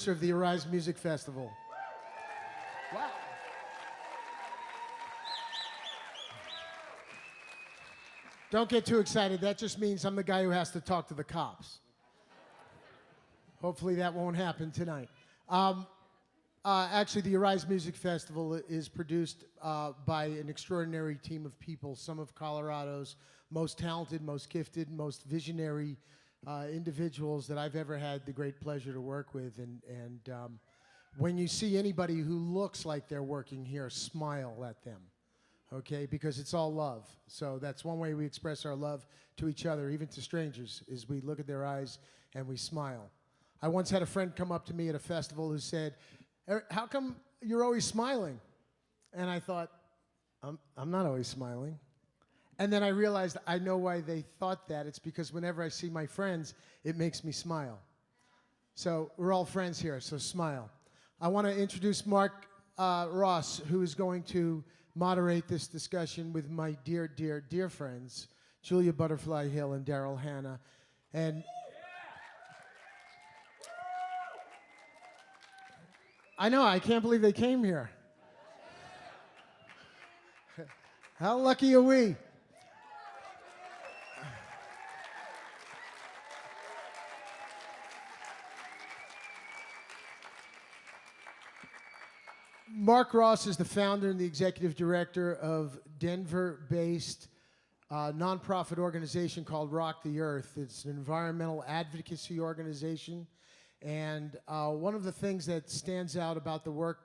producer of the Arise Music Festival. Wow. Don't get too excited. That just means I'm the guy who has to talk to the cops. Hopefully that won't happen tonight. Actually, the Arise Music Festival is produced by an extraordinary team of people, some of Colorado's most talented, most gifted, most visionary individuals that I've ever had the great pleasure to work with. And when you see anybody who looks like they're working here, smile at them, okay? Because it's all love. So that's one way we express our love to each other, even to strangers, is we look at their eyes and we smile. I once had a friend come up to me at a festival who said, "How come you're always smiling?" And I thought, I'm not always smiling. And then I realized I know why they thought that. It's because whenever I see my friends, it makes me smile. So we're all friends here, so smile. I want to introduce Mark Ross, who is going to moderate this discussion with my dear, dear, dear friends, Julia Butterfly Hill and Daryl Hanna. And I know, I can't believe they came here. How lucky are we? Mark Ross is the founder and the executive director of Denver-based nonprofit organization called Rock the Earth. It's an environmental advocacy organization. And one of the things that stands out about the work,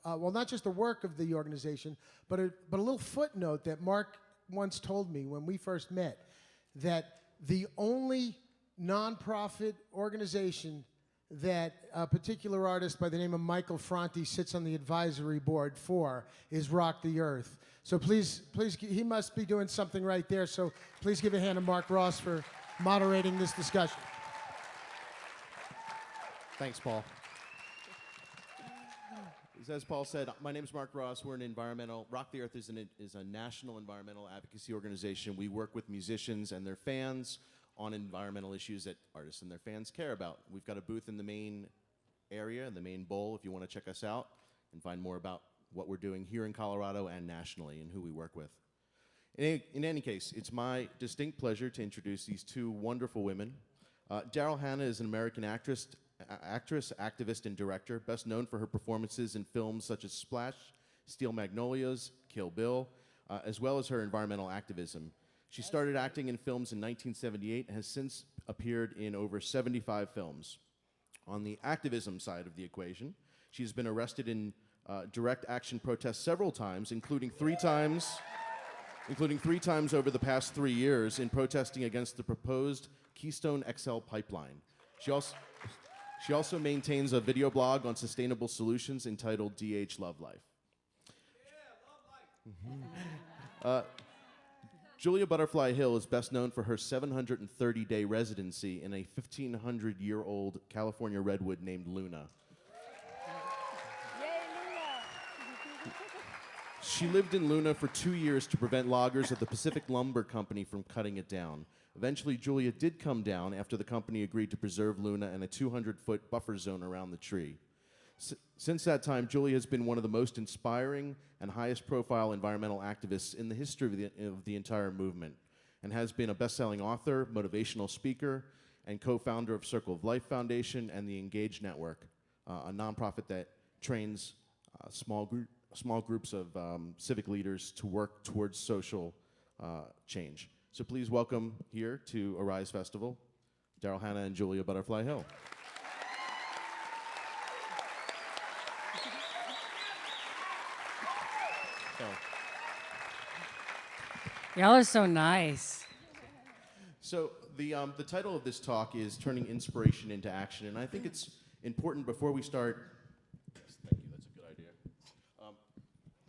well, not just the work of the organization, but a little footnote that Mark once told me when we first met, that the only nonprofit organization that a particular artist by the name of Michael Franti sits on the advisory board for is Rock the Earth. So please, he must be doing something right there, so please give a hand to Mark Ross for moderating this discussion. Thanks, Paul. As Paul said, my name is Mark Ross. We're an environmental, Rock the Earth is a national environmental advocacy organization. We work with musicians and their fans on environmental issues that artists and their fans care about. We've got a booth in the main area, in the main bowl, if you want to check us out and find more about what we're doing here in Colorado and nationally and who we work with. In any case, it's my distinct pleasure to introduce these two wonderful women. Daryl Hanna is an American actress, activist, and director, best known for her performances in films such as Splash, Steel Magnolias, Kill Bill, as well as her environmental activism. She started acting in films in 1978 and has since appeared in over 75 films. On the activism side of the equation, she's been arrested in direct action protests several times, including three times over the past 3 years in protesting against the proposed Keystone XL pipeline. She also maintains a video blog on sustainable solutions entitled DH Love Life. Yeah, love life. Julia Butterfly Hill is best known for her 730-day residency in a 1,500-year-old California redwood named Luna. Yay, Luna! She lived in Luna for 2 years to prevent loggers at the Pacific Lumber Company from cutting it down. Eventually, Julia did come down after the company agreed to preserve Luna and a 200-foot buffer zone around the tree. Since that time, Julia has been one of the most inspiring and highest-profile environmental activists in the history of the entire movement, and has been a best-selling author, motivational speaker, and co-founder of Circle of Life Foundation and the Engage Network, a nonprofit that trains small groups of civic leaders to work towards social change. So please welcome here to Arise Festival, Daryl Hanna and Julia Butterfly Hill. Y'all are so nice. So the title of this talk is Turning Inspiration into Action, and I think it's important before we start. Thank you. That's a good idea.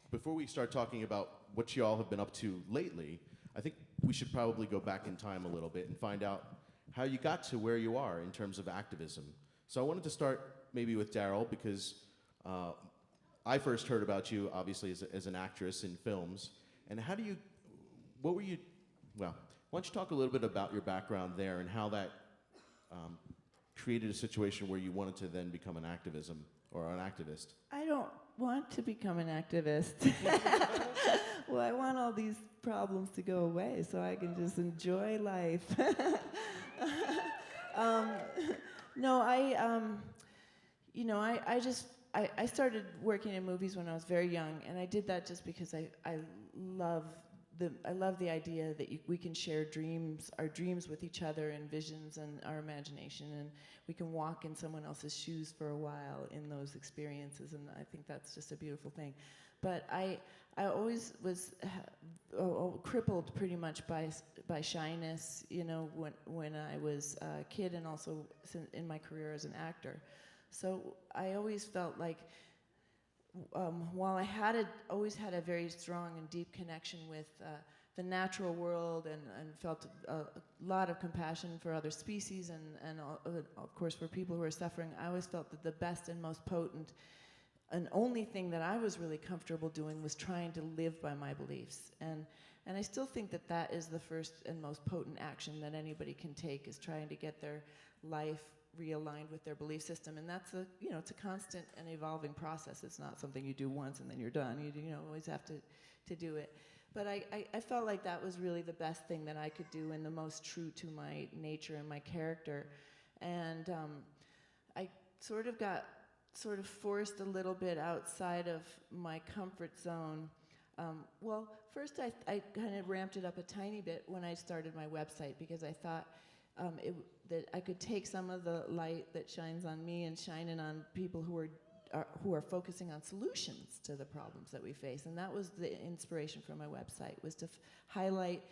Before we start talking about what you all have been up to lately, I think we should probably go back in time a little bit and find out how you got to where you are in terms of activism. So I wanted to start maybe with Daryl, because I first heard about you, obviously, as an actress in films. And what were you, well, why don't you talk a little bit about your background there and how that created a situation where you wanted to then become an activism or an activist? I don't want to become an activist. Well, I want all these problems to go away so I can just enjoy life. No, I started working in movies when I was very young, and I did that just because I love the idea that we can share our dreams with each other, and visions and our imagination, and we can walk in someone else's shoes for a while in those experiences, and I think that's just a beautiful thing. But I always was crippled pretty much by shyness, when I was a kid, and also in my career as an actor. So I always felt like, while I always had a very strong and deep connection with the natural world, and felt a lot of compassion for other species, and of course for people who are suffering, I always felt that the best and most potent and only thing that I was really comfortable doing was trying to live by my beliefs. And I still think that is the first and most potent action that anybody can take, is trying to get their life realigned with their belief system. And that's it's a constant and evolving process. It's not something you do once and then you're done. You always have to do it. But I felt like that was really the best thing that I could do, and the most true to my nature and my character. And I got forced a little bit outside of my comfort zone. Well, first I kind of ramped it up a tiny bit when I started my website, because I thought that I could take some of the light that shines on me and shine it on people who are focusing on solutions to the problems that we face. And that was the inspiration for my website, was to highlight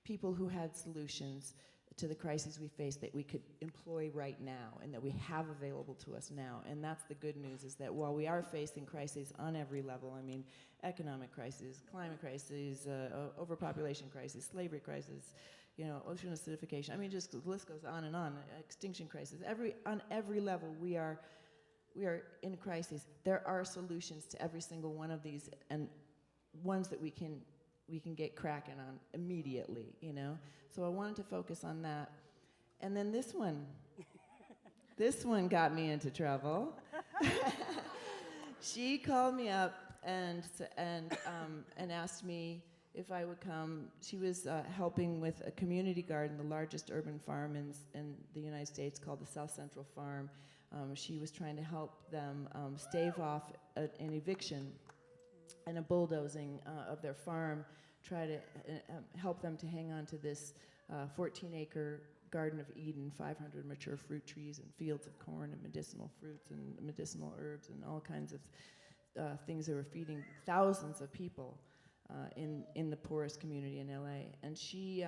people who had solutions to the crises we face that we could employ right now, and that we have available to us now. And that's the good news, is that while we are facing crises on every level, I mean, economic crises, climate crises, overpopulation crises, slavery crisis, ocean acidification, I mean, just the list goes on and on, extinction crisis, on every level we are in crises. There are solutions to every single one of these, and ones that we can get cracking on immediately, So I wanted to focus on that. And then this one got me into trouble. She called me up and asked me if I would come. She was helping with a community garden, the largest urban farm in the United States, called the South Central Farm. She was trying to help them stave off an eviction and a bulldozing of their farm, try to help them to hang on to this 14-acre Garden of Eden, 500 mature fruit trees and fields of corn and medicinal fruits and medicinal herbs and all kinds of things that were feeding thousands of people in the poorest community in LA. And she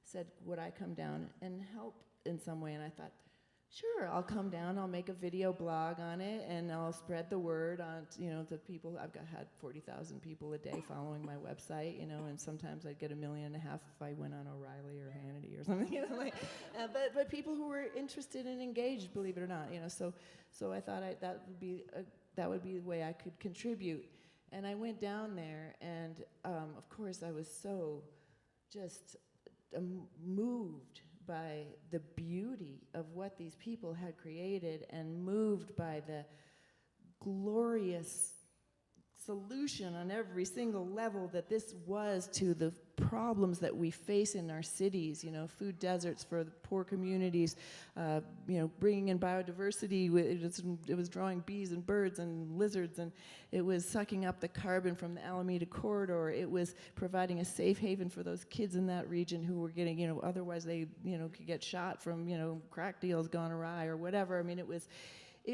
said, would I come down and help in some way? And I thought, sure, I'll come down, I'll make a video blog on it, and I'll spread the word on, the people. Had 40,000 people a day following my website, and sometimes I'd get 1.5 million if I went on O'Reilly or Hannity or something, but people who were interested and engaged, believe it or not, so I thought that would be the way I could contribute. And I went down there, and of course I was so just moved by the beauty of what these people had created, and moved by the glorious solution on every single level that this was to the problems that we face in our cities, food deserts for the poor communities, bringing in biodiversity. It was drawing bees and birds and lizards, and it was sucking up the carbon from the Alameda corridor. It was providing a safe haven for those kids in that region who were getting, otherwise they, could get shot from, crack deals gone awry or whatever. I mean, it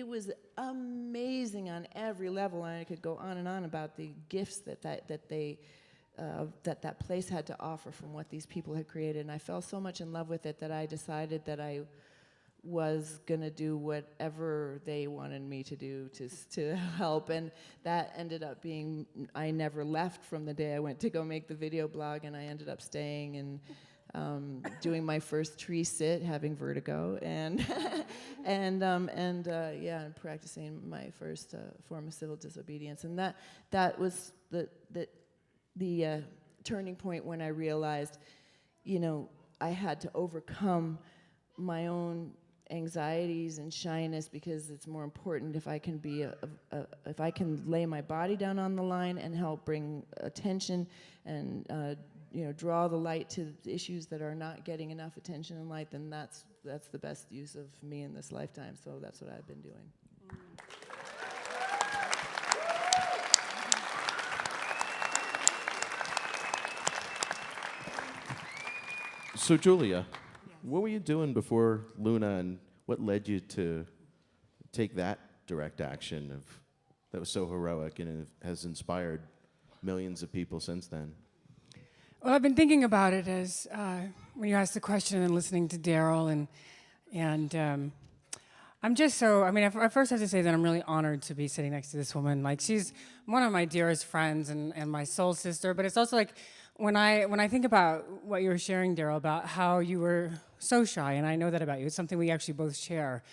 was amazing on every level, and I could go on and on about the gifts that place had to offer from what these people had created. And I fell so much in love with it that I decided that I was gonna do whatever they wanted me to do to help. And that ended up being, I never left from the day I went to go make the video blog, and I ended up staying and doing my first tree sit, having vertigo, and and practicing my first form of civil disobedience. And that was the turning point when I realized, I had to overcome my own anxieties and shyness, because it's more important if I can be if I can lay my body down on the line and help bring attention and draw the light to the issues that are not getting enough attention and light, then that's the best use of me in this lifetime. So that's what I've been doing. So Julia, what were you doing before Luna, and what led you to take that direct action that was so heroic and has inspired millions of people since then? Well, I've been thinking about it as when you asked the question and listening to Daryl, and I'm just so, I first have to say that I'm really honored to be sitting next to this woman. Like, she's one of my dearest friends and my soul sister, but it's also like, when I think about what you were sharing, Daryl, about how you were so shy, and I know that about you, it's something we actually both share,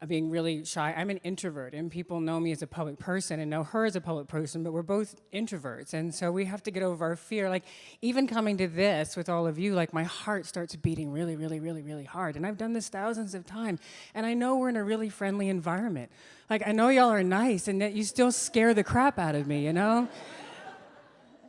being really shy. I'm an introvert, and people know me as a public person and know her as a public person, but we're both introverts, and so we have to get over our fear. Like, even coming to this with all of you, like, my heart starts beating really, really, really, really hard, and I've done this thousands of times, and I know we're in a really friendly environment. Like, I know y'all are nice, and yet you still scare the crap out of me, you know?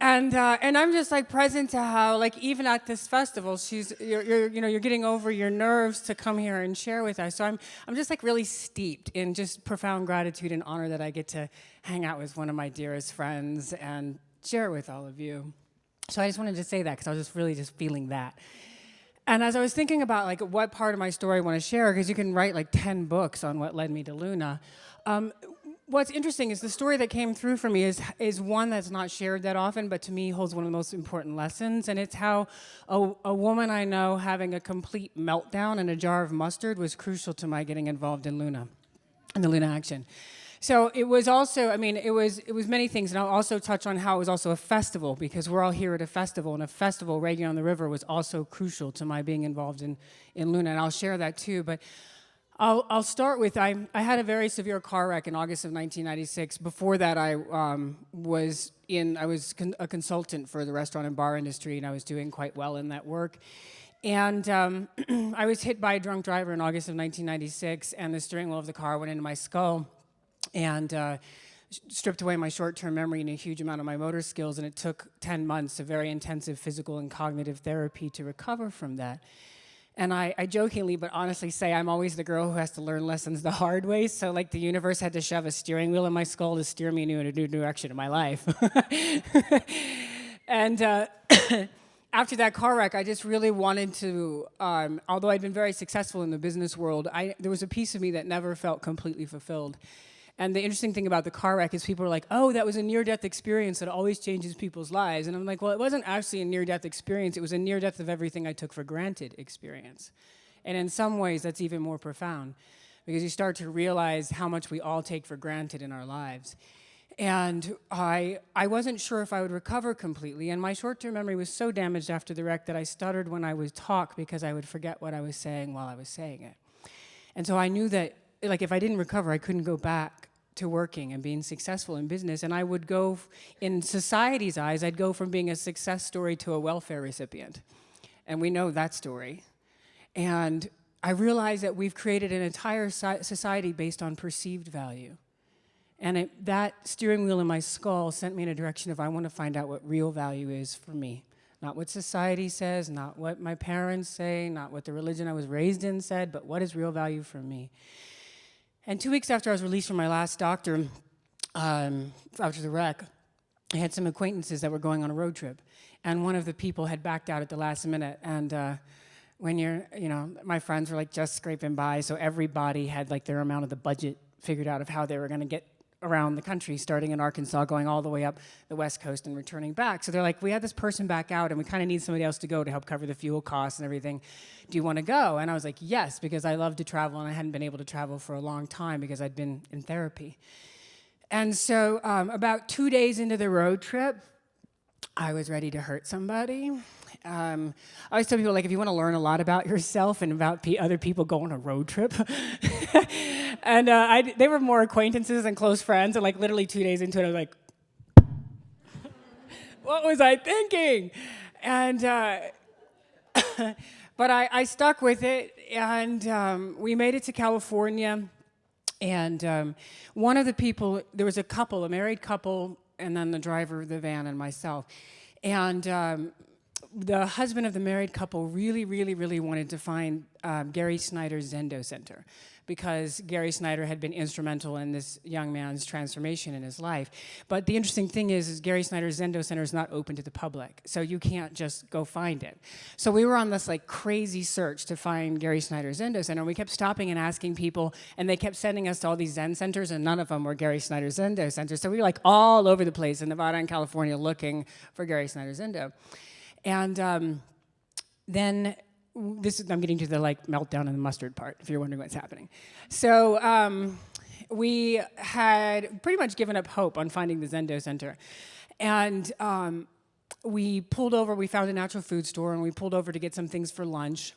And I'm just like present to how, like, even at this festival, you're getting over your nerves to come here and share with us. So I'm just like really steeped in just profound gratitude and honor that I get to hang out with one of my dearest friends and share with all of you. So I just wanted to say that because I was just really just feeling that. And as I was thinking about like what part of my story I want to share, because you can write like 10 books on what led me to Luna. What's interesting is the story that came through for me is one that's not shared that often, but to me holds one of the most important lessons, and it's how a woman I know having a complete meltdown in a jar of mustard was crucial to my getting involved in Luna, in the Luna Action. So it was also, it was many things, and I'll also touch on how it was also a festival, because we're all here at a festival, and a festival, Reggae on the River, was also crucial to my being involved in Luna, and I'll share that too, but I'll start with, I had a very severe car wreck in August of 1996. Before that, I was a consultant for the restaurant and bar industry, and I was doing quite well in that work. And I was hit by a drunk driver in August of 1996, and the steering wheel of the car went into my skull and stripped away my short-term memory and a huge amount of my motor skills, and it took 10 months of very intensive physical and cognitive therapy to recover from that. And I jokingly but honestly say I'm always the girl who has to learn lessons the hard way. So like the universe had to shove a steering wheel in my skull to steer me in a new direction in my life. And after that car wreck, I just really wanted to, although I'd been very successful in the business world, there was a piece of me that never felt completely fulfilled. And the interesting thing about the car wreck is people are like, oh, that was a near-death experience that always changes people's lives. And I'm like, well, it wasn't actually a near-death experience. It was a near-death of everything I took for granted experience. And in some ways, that's even more profound, because you start to realize how much we all take for granted in our lives. And I wasn't sure if I would recover completely. And my short-term memory was so damaged after the wreck that I stuttered when I would talk because I would forget what I was saying while I was saying it. And so I knew that, like, if I didn't recover, I couldn't go back to working and being successful in business. And I would go, in society's eyes, I'd go from being a success story to a welfare recipient. And we know that story. And I realized that we've created an entire society based on perceived value. And that steering wheel in my skull sent me in a direction of I want to find out what real value is for me. Not what society says, not what my parents say, not what the religion I was raised in said, but what is real value for me. And 2 weeks after I was released from my last doctor, after the wreck, I had some acquaintances that were going on a road trip. And one of the people had backed out at the last minute. And when my friends were like just scraping by, so everybody had like their amount of the budget figured out of how they were going to get around the country, starting in Arkansas, going all the way up the West Coast and returning back. So they're like, we had this person back out, and we kind of need somebody else to go to help cover the fuel costs and everything. Do you want to go? And I was like, yes, because I love to travel, and I hadn't been able to travel for a long time because I'd been in therapy. And so about 2 days into the road trip, I was ready to hurt somebody. I always tell people, like, if you want to learn a lot about yourself and about other people, go on a road trip. And they were more acquaintances than close friends, and like literally 2 days into it, I was like, what was I thinking? And But I stuck with it, and we made it to California. And one of the people, there was a couple, a married couple, and then the driver of the van and myself. And the husband of the married couple really, really, really wanted to find Gary Snyder's Zendo Center, because Gary Snyder had been instrumental in this young man's transformation in his life. But the interesting thing is Gary Snyder's Zendo Center is not open to the public, so you can't just go find it. So we were on this like crazy search to find Gary Snyder's Zendo Center. We kept stopping and asking people, and they kept sending us to all these Zen centers, and none of them were Gary Snyder's Zendo Centers. So we were like all over the place in Nevada and California looking for Gary Snyder's Zendo. And then I'm getting to the like meltdown and the mustard part, if you're wondering what's happening. So we had pretty much given up hope on finding the Zendo Center. And we pulled over, we found a natural food store, and we pulled over to get some things for lunch.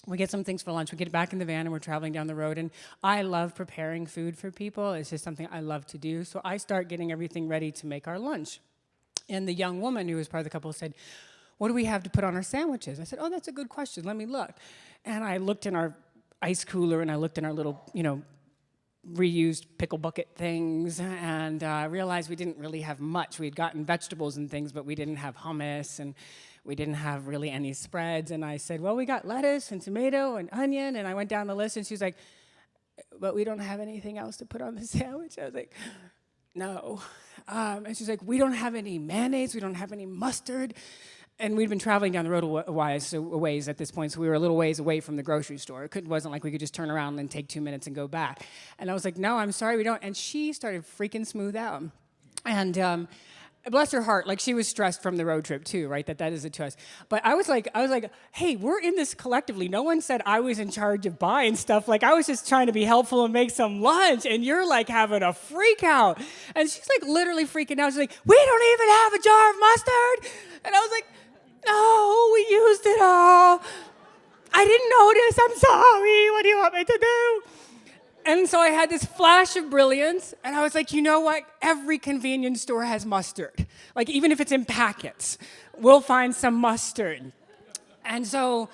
We get some things for lunch, we get back in the van, and we're traveling down the road. And I love preparing food for people. It's just something I love to do. So I start getting everything ready to make our lunch. And the young woman who was part of the couple said, "What do we have to put on our sandwiches?" I said, "Oh, that's a good question. Let me look." And I looked in our ice cooler, and I looked in our little, reused pickle bucket things, and realized we didn't really have much. We had gotten vegetables and things, but we didn't have hummus, and we didn't have really any spreads. And I said, "Well, we got lettuce and tomato and onion." And I went down the list, and she was like, "But we don't have anything else to put on the sandwich." I was like, "No." And she's like, "We don't have any mayonnaise. We don't have any mustard." And we'd been traveling down the road a ways at this point, so we were a little ways away from the grocery store. It wasn't like we could just turn around and take 2 minutes and go back. And I was like, "No, I'm sorry, we don't." And she started freaking smooth out. And bless her heart, like she was stressed from the road trip too, right? That is it to us. But I was like, "Hey, we're in this collectively. No one said I was in charge of buying stuff. Like I was just trying to be helpful and make some lunch, and you're like having a freak out." And she's like literally freaking out. She's like, "We don't even have a jar of mustard." And I was like, "No, we used it all. I didn't notice. I'm sorry. What do you want me to do?" And so I had this flash of brilliance, and I was like, "You know what? Every convenience store has mustard. Like, even if it's in packets, we'll find some mustard." And so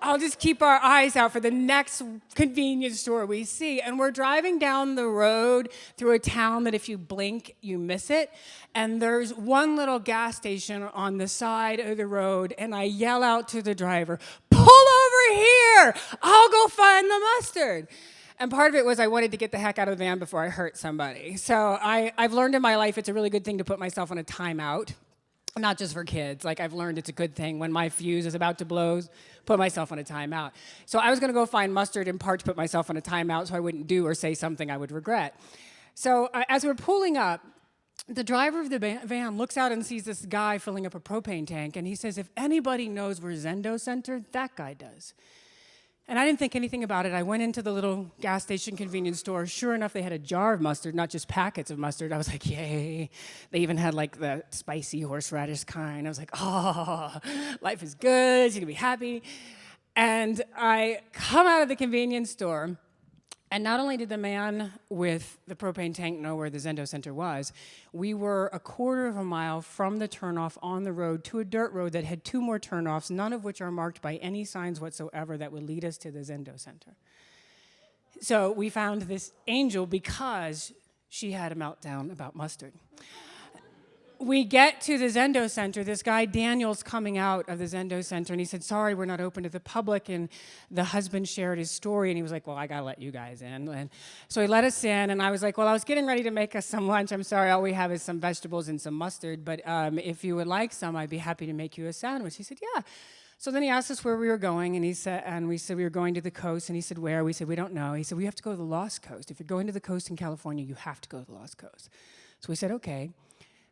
I'll just keep our eyes out for the next convenience store we see. And we're driving down the road through a town that if you blink, you miss it. And there's one little gas station on the side of the road, and I yell out to the driver, "Pull over here! I'll go find the mustard." And part of it was I wanted to get the heck out of the van before I hurt somebody. So I've learned in my life it's a really good thing to put myself on a timeout. Not just for kids. Like, I've learned it's a good thing. When my fuse is about to blow, put myself on a timeout. So I was going to go find mustard in part to put myself on a timeout so I wouldn't do or say something I would regret. So as we're pulling up, the driver of the van looks out and sees this guy filling up a propane tank, and he says, "If anybody knows where Zendo Center, that guy does." And I didn't think anything about it. I went into the little gas station convenience store. Sure enough, they had a jar of mustard, not just packets of mustard. I was like, yay. They even had like the spicy horseradish kind. I was like, oh, life is good. She's gonna be happy. And I come out of the convenience store, and not only did the man with the propane tank know where the Zendo Center was, we were a quarter of a mile from the turnoff on the road to a dirt road that had 2 more turnoffs, none of which are marked by any signs whatsoever that would lead us to the Zendo Center. So we found this angel because she had a meltdown about mustard. We get to the Zendo Center. This guy, Daniel's coming out of the Zendo Center, and he said, "Sorry, we're not open to the public." And the husband shared his story, and he was like, "Well, I got to let you guys in." And so he let us in, and I was like, "Well, I was getting ready to make us some lunch. I'm sorry, all we have is some vegetables and some mustard, but if you would like some, I'd be happy to make you a sandwich." He said, "Yeah." So then he asked us where we were going, and we said we were going to the coast, and he said, "Where?" We said, "We don't know." He said, "We have to go to the Lost Coast. If you're going to the coast in California, you have to go to the Lost Coast." So we said, "Okay."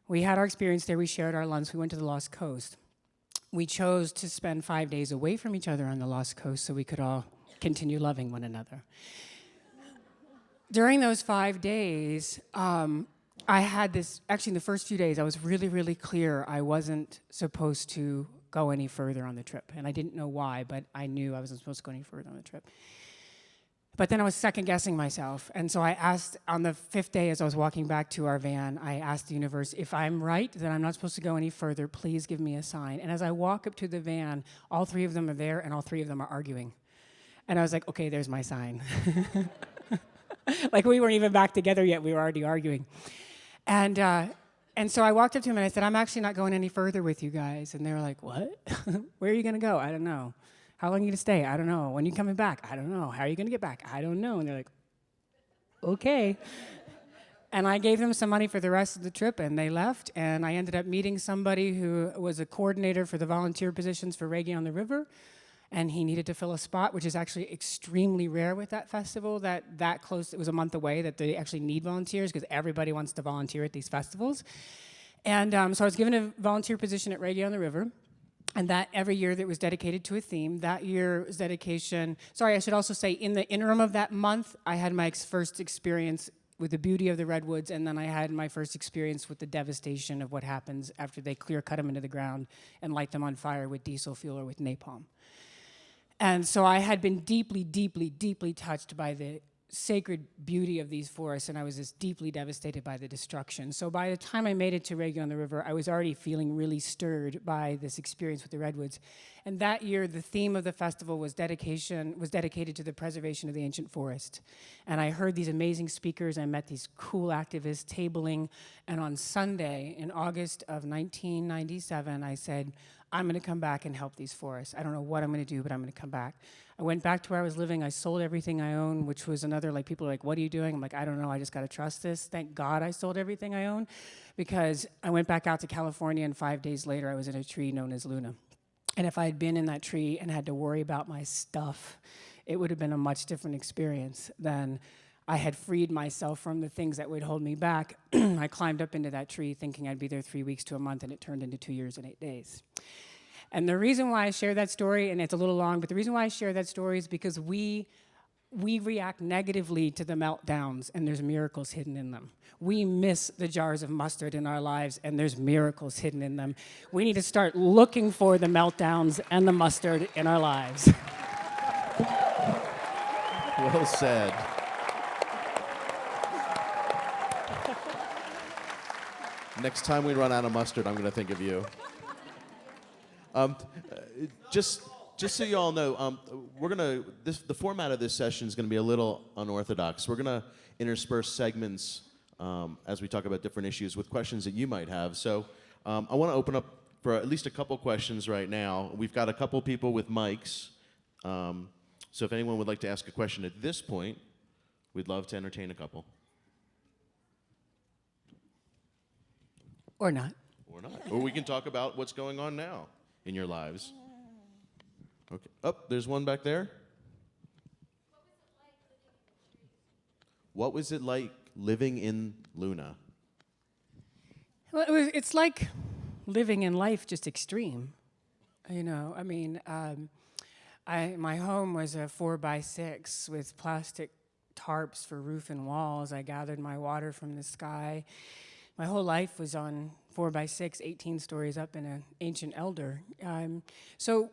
We had our experience there. We shared our lunch. We went to the Lost Coast. We chose to spend 5 days away from each other on the Lost Coast so we could all continue loving one another. During those 5 days, I had this, actually in the first few days, I was really, really clear I wasn't supposed to go any further on the trip. And I didn't know why, but I knew I wasn't supposed to go any further on the trip. But then I was second guessing myself. And so I asked on the 5th day as I was walking back to our van, I asked the universe, if I'm right, then I'm not supposed to go any further, please give me a sign. And as I walk up to the van, all 3 of them are there and all 3 of them are arguing. And I was like, okay, there's my sign. Like we weren't even back together yet, we were already arguing. And so I walked up to him and I said, I'm actually not going any further with you guys. And they were like, what? Where are you going to go? I don't know. How long are you going to stay? I don't know. When are you coming back? I don't know. How are you going to get back? I don't know. And they're like, okay. And I gave them some money for the rest of the trip, and they left. And I ended up meeting somebody who was a coordinator for the volunteer positions for Reggae on the River. And he needed to fill a spot, which is actually extremely rare with that festival, that close. It was a month away that they actually need volunteers because everybody wants to volunteer at these festivals. And so I was given a volunteer position at Reggae on the River. And that every year that was dedicated to a theme. That year was dedication. Sorry, I should also say in the interim of that month, I had my first experience with the beauty of the redwoods, and then I had my first experience with the devastation of what happens after they clear cut them into the ground and light them on fire with diesel fuel or with napalm. And so I had been deeply, deeply, deeply touched by the sacred beauty of these forests, and I was just deeply devastated by the destruction. So by the time I made it to Reggae on the River, I was already feeling really stirred by this experience with the redwoods. And that year, the theme of the festival was dedicated to the preservation of the ancient forest. And I heard these amazing speakers, I met these cool activists tabling, and on Sunday, in August of 1997, I said, I'm gonna come back and help these forests. I don't know what I'm gonna do, but I'm gonna come back. I went back to where I was living. I sold everything I owned, which was another, like, people are like, what are you doing? I'm like, I don't know, I just gotta trust this. Thank God I sold everything I own, because I went back out to California, and 5 days later, I was in a tree known as Luna. And if I had been in that tree and had to worry about my stuff, it would have been a much different experience than I had freed myself from the things that would hold me back. I climbed up into that tree thinking I'd be there 3 weeks to a month, and it turned into 2 years and 8 days. And the reason why I share that story, and it's a little long, but the reason why I share that story is because we react negatively to the meltdowns, and there's miracles hidden in them. We miss the jars of mustard in our lives, and there's miracles hidden in them. We need to start looking for the meltdowns and the mustard in our lives. Well said. Next time we run out of mustard, I'm going to think of you. Just so you all know, the format of this session is going to be a little unorthodox. We're going to intersperse segments as we talk about different issues with questions that you might have. So I want to open up for at least a couple questions right now. We've got a couple people with mics. So if anyone would like to ask a question at this point, we'd love to entertain a couple. Or not. Or not. Or we can talk about what's going on now in your lives. Okay. Oh, there's one back there. What was it like living in Luna? Well, it's like living in life, just extreme. You know, I mean, my home was a 4x6 with plastic tarps for roof and walls. I gathered my water from the sky. My whole life was on 4x6, 18 stories up in an ancient elder. So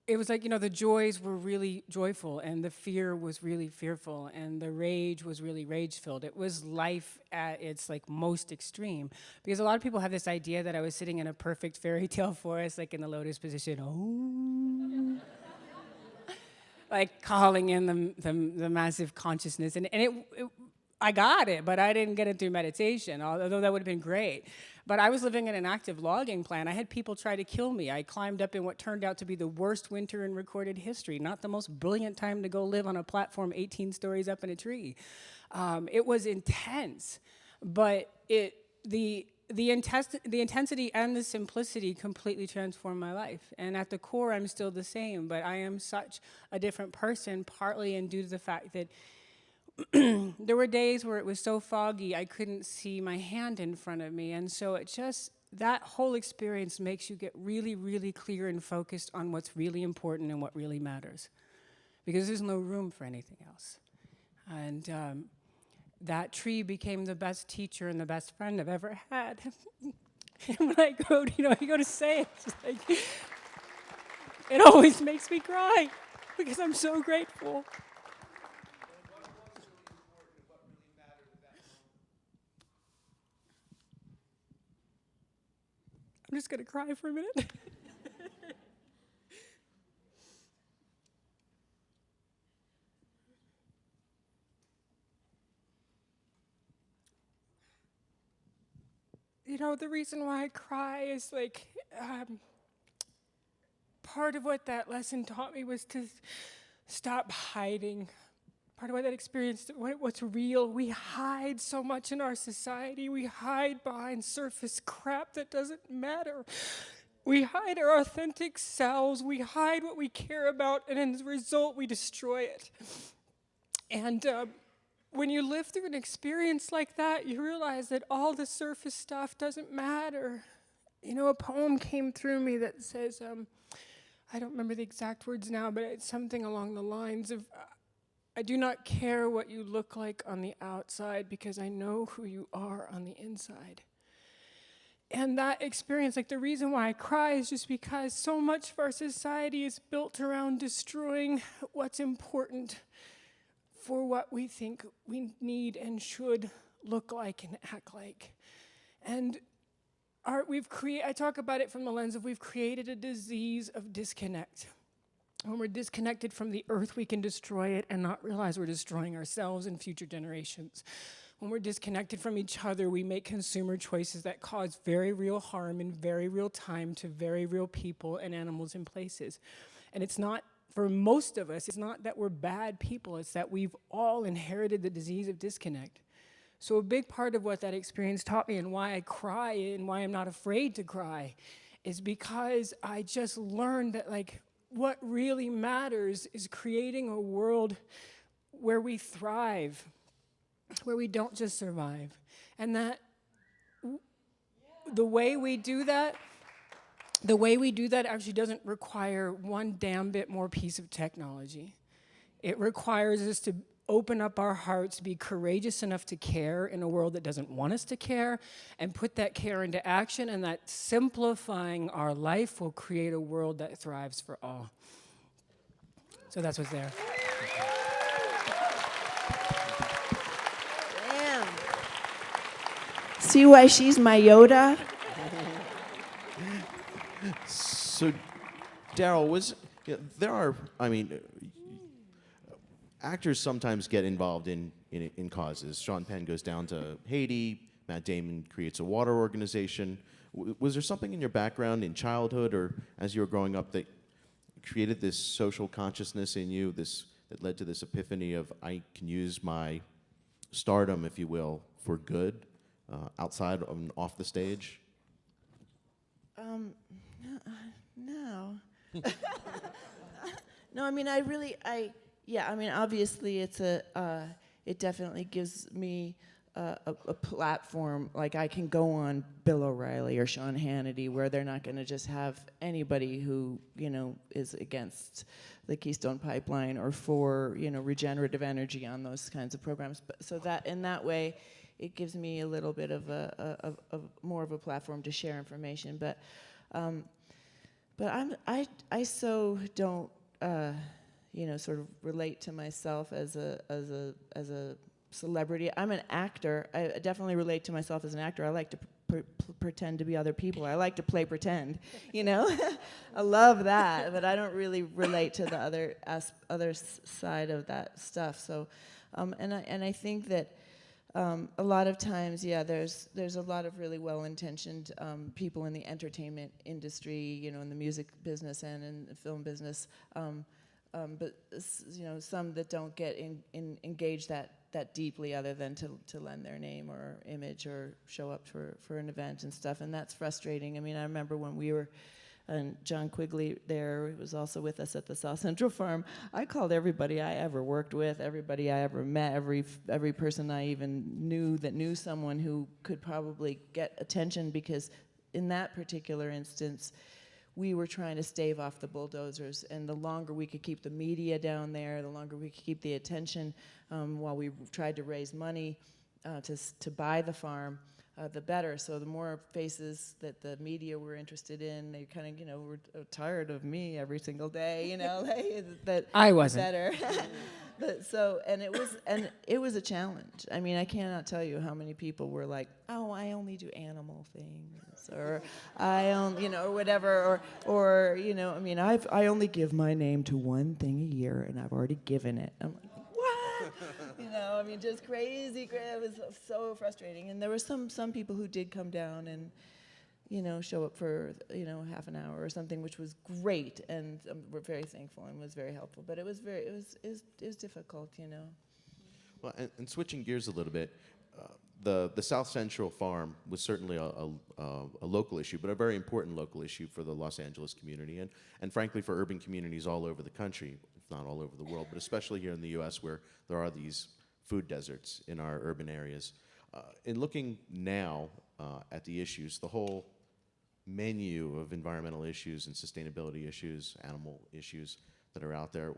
it was like, you know, the joys were really joyful, and the fear was really fearful, and the rage was really rage-filled. It was life at its, like, most extreme. Because a lot of people have this idea that I was sitting in a perfect fairy tale forest, like in the lotus position, like calling in the massive consciousness. And I got it, but I didn't get it through meditation, although that would have been great. But I was living in an active logging plant. I had people try to kill me. I climbed up in what turned out to be the worst winter in recorded history, not the most brilliant time to go live on a platform 18 stories up in a tree. It was intense, but the intensity and the simplicity completely transformed my life. And at the core, I'm still the same, but I am such a different person, partly due to the fact that there were days where it was so foggy I couldn't see my hand in front of me, and so that whole experience makes you get really, really clear and focused on what's really important and what really matters, because there's no room for anything else. And that tree became the best teacher and the best friend I've ever had. And when I go to say it, it's like, it always makes me cry because I'm so grateful. I'm just going to cry for a minute. You know, the reason why I cry is like, part of what that lesson taught me was to stop hiding. Part of what that experience, what's real, we hide so much in our society. We hide behind surface crap that doesn't matter. We hide our authentic selves. We hide what we care about, and as a result, we destroy it. And when you live through an experience like that, you realize that all the surface stuff doesn't matter. You know, a poem came through me that says, I don't remember the exact words now, but it's something along the lines of, I do not care what you look like on the outside because I know who you are on the inside. And that experience, like the reason why I cry is just because so much of our society is built around destroying what's important for what we think we need and should look like and act like. And I talk about it from the lens of we've created a disease of disconnect. When we're disconnected from the earth, we can destroy it and not realize we're destroying ourselves and future generations. When we're disconnected from each other, we make consumer choices that cause very real harm in very real time to very real people and animals and places. And it's not, for most of us, it's not that we're bad people, it's that we've all inherited the disease of disconnect. So a big part of what that experience taught me and why I cry and why I'm not afraid to cry is because I just learned that like what really matters is creating a world where we thrive, where we don't just survive. And that the way we do that actually doesn't require one damn bit more piece of technology. It requires us to open up our hearts, be courageous enough to care in a world that doesn't want us to care, and put that care into action, and that simplifying our life will create a world that thrives for all. So that's what's there. Damn. See why she's my Yoda? So, Daryl, actors sometimes get involved in causes. Sean Penn goes down to Haiti. Matt Damon creates a water organization. Was there something in your background in childhood or as you were growing up that created this social consciousness in you, that led to this epiphany of I can use my stardom, if you will, for good, outside and off the stage? No. No, I mean, obviously it definitely gives me a platform. Like I can go on Bill O'Reilly or Sean Hannity where they're not going to just have anybody who, is against the Keystone Pipeline or for, regenerative energy on those kinds of programs. But so that in that way, it gives me a little bit of a more of a platform to share information. But I so don't sort of relate to myself as a celebrity. I'm an actor. I definitely relate to myself as an actor. I like to pretend to be other people. I like to play pretend. I love that, but I don't really relate to the other side of that stuff. So, and I think that. A lot of times, there's a lot of really well-intentioned people in the entertainment industry, in the music business and in the film business, but some that don't get engaged that deeply, other than to lend their name or image or show up for an event and stuff, and that's frustrating. I mean, I remember when we were. And John Quigley there was also with us at the South Central Farm. I called everybody I ever worked with, everybody I ever met, every person I even knew that knew someone who could probably get attention, because in that particular instance, we were trying to stave off the bulldozers. And the longer we could keep the media down there, the longer we could keep the attention while we tried to raise money to buy the farm, the better. So the more faces that the media were interested in, they kind of, were tired of me every single day, that I wasn't. better. it was a challenge. I mean, I cannot tell you how many people were like, "Oh, I only do animal things," or "I only," or whatever, or I mean, I only give my name to one thing a year, and I've already given it. I'm like, what? I mean, just crazy. It was so frustrating. And there were some people who did come down and show up for half an hour or something, which was great, and we're very thankful and was very helpful. But it was difficult. Well, and switching gears a little bit, the South Central Farm was certainly a local issue, but a very important local issue for the Los Angeles community, and frankly for urban communities all over the country, if not all over the world, but especially here in the U.S. where there are these food deserts in our urban areas. In looking now at the issues, the whole menu of environmental issues and sustainability issues, animal issues that are out there,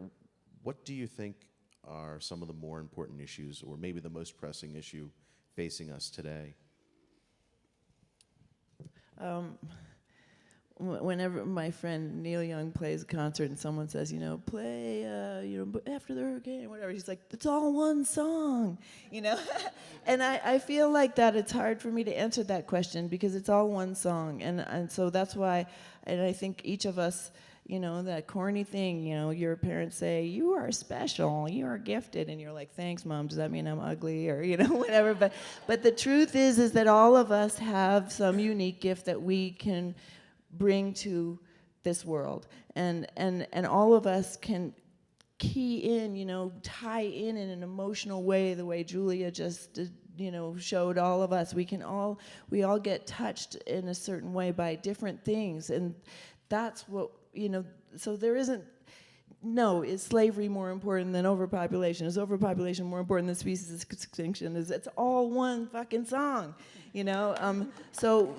what do you think are some of the more important issues, or maybe the most pressing issue facing us today? Whenever my friend Neil Young plays a concert and someone says, play, after the hurricane, whatever, he's like, it's all one song, And I feel like that it's hard for me to answer that question because it's all one song. And so that's why, and I think each of us, that corny thing, your parents say, you are special, you are gifted, and you're like, thanks, Mom, does that mean I'm ugly, or, whatever. But the truth is that all of us have some unique gift that we can bring to this world, and all of us can key in, tie in an emotional way, the way Julia just showed all of us. We all get touched in a certain way by different things, and that's what so there isn't. No, is slavery more important than overpopulation? Is overpopulation more important than species extinction? It's all one fucking song, So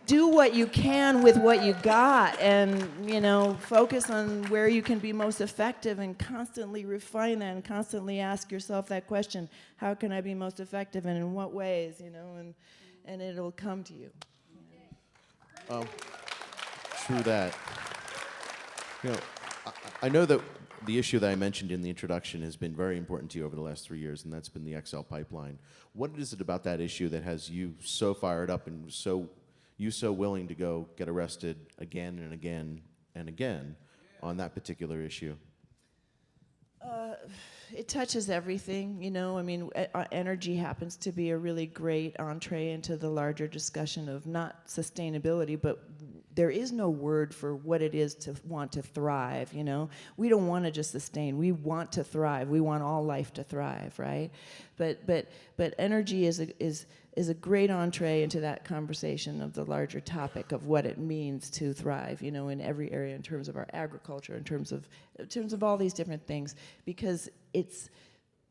do what you can with what you got, and focus on where you can be most effective, and constantly refine that, and constantly ask yourself that question: how can I be most effective, and in what ways? And it'll come to you. True that. I know that the issue that I mentioned in the introduction has been very important to you over the last 3 years, and that's been the XL pipeline. What is it about that issue that has you so fired up and so willing to go get arrested again and again and again on that particular issue? It touches everything, I mean, energy happens to be a really great entree into the larger discussion of not sustainability, but there is no word for what it is to want to thrive, We don't want to just sustain. We want to thrive. We want all life to thrive, right? But energy is a great entree into that conversation of the larger topic of what it means to thrive, in every area, in terms of our agriculture, in terms of all these different things, because it's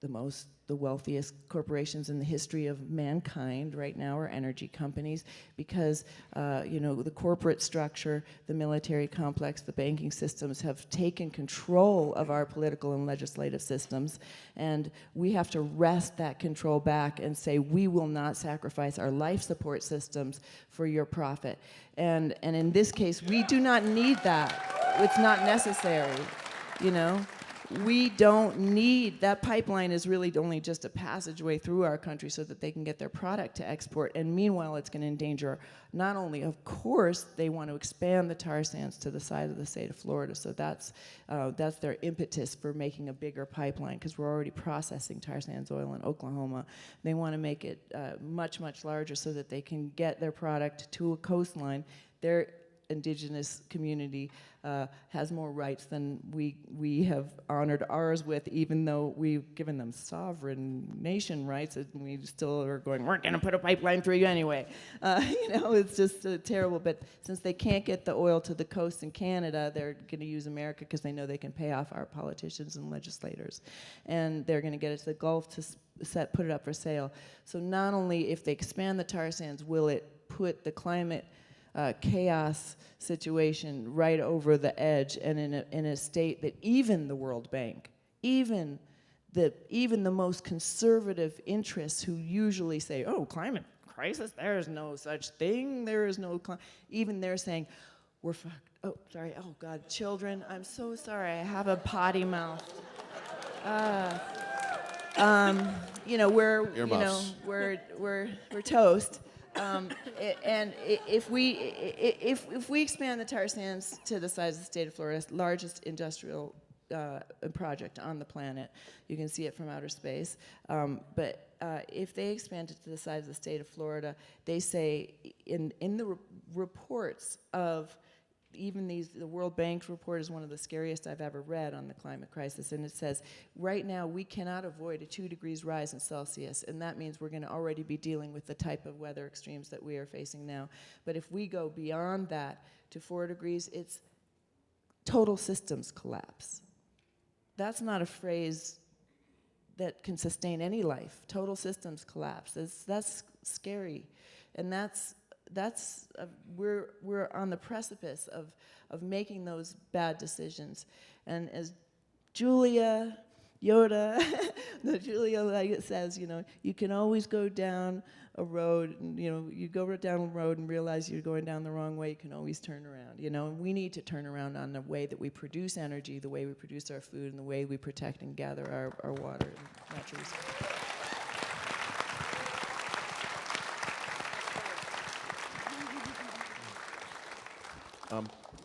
the wealthiest corporations in the history of mankind right now are energy companies, because the corporate structure, the military complex, the banking systems have taken control of our political and legislative systems, and we have to wrest that control back and say, we will not sacrifice our life support systems for your profit. And in this case, we do not need that. It's not necessary, We don't need, that pipeline is really only just a passageway through our country so that they can get their product to export, and meanwhile it's going to endanger, not only, of course, they want to expand the tar sands to the side of the state of Florida, so that's their impetus for making a bigger pipeline, because we're already processing tar sands oil in Oklahoma. They want to make it much, much larger so that they can get their product to a coastline. Their indigenous community has more rights than we have honored ours with, even though we've given them sovereign nation rights, and we still are going, we're going to put a pipeline through you anyway. It's just terrible. But since they can't get the oil to the coast in Canada, they're going to use America because they know they can pay off our politicians and legislators. And they're going to get it to the Gulf to put it up for sale. So not only if they expand the tar sands will it put the climate chaos situation right over the edge, and in a state that even the World Bank, even the most conservative interests who usually say, oh, climate crisis, there is no such thing, there is no even they're saying, we're fucked. Oh, sorry, oh God, children, I'm so sorry, I have a potty mouth. you know, we're you know Earmuffs. we're toast. If we expand the tar sands to the size of the state of Florida, largest industrial project on the planet, you can see it from outer space. But if they expand it to the size of the state of Florida, they say in the reports of even the World Bank report is one of the scariest I've ever read on the climate crisis, and it says right now we cannot avoid a 2 degrees rise in Celsius, and that means we're going to already be dealing with the type of weather extremes that we are facing now. But if we go beyond that to 4 degrees, it's total systems collapse. That's not a phrase that can sustain any life. Total systems collapse. That's scary, and we're on the precipice of making those bad decisions. And as Julia says, you know, you can always go down a road, and, you know, you go down a road and realize you're going down the wrong way, you can always turn around, you know. And we need to turn around on the way that we produce energy, the way we produce our food, and the way we protect and gather our water and natural resources.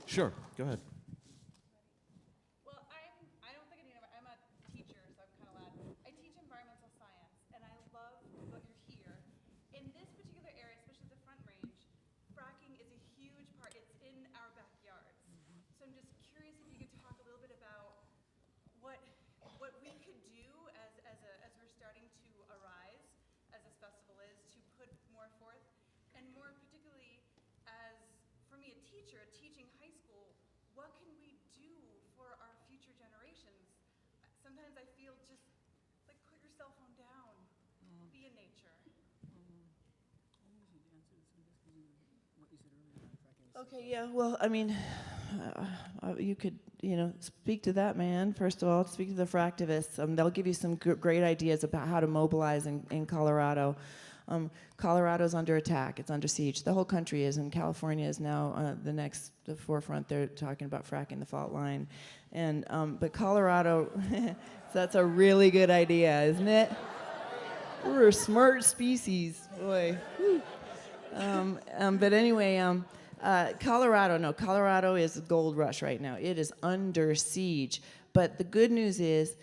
Sure, go ahead. Well, I don't think I'm a teacher, so I'm kind of loud. I teach environmental science, and I love that you're here. In this particular area, especially the Front Range, fracking is a huge part. It's in our backyards. So I'm just curious if you could talk a little bit about what we could do as we're starting to arise, as this festival is, to put more forth, and more particularly as, for me, a teacher, teaching high school, what can we do for our future generations? Sometimes I feel just like put your cell phone down, be in nature. Okay, yeah, well, I mean, you could, you know, speak to that man, first of all, speak to the fractivists. They'll give you some great ideas about how to mobilize in Colorado. Colorado's under attack. It's under siege. The whole country is, and California is now the forefront. They're talking about fracking the fault line. And, but Colorado, that's a really good idea, isn't it? We're a smart species, boy. But anyway, Colorado is a gold rush right now. It is under siege. But the good news is,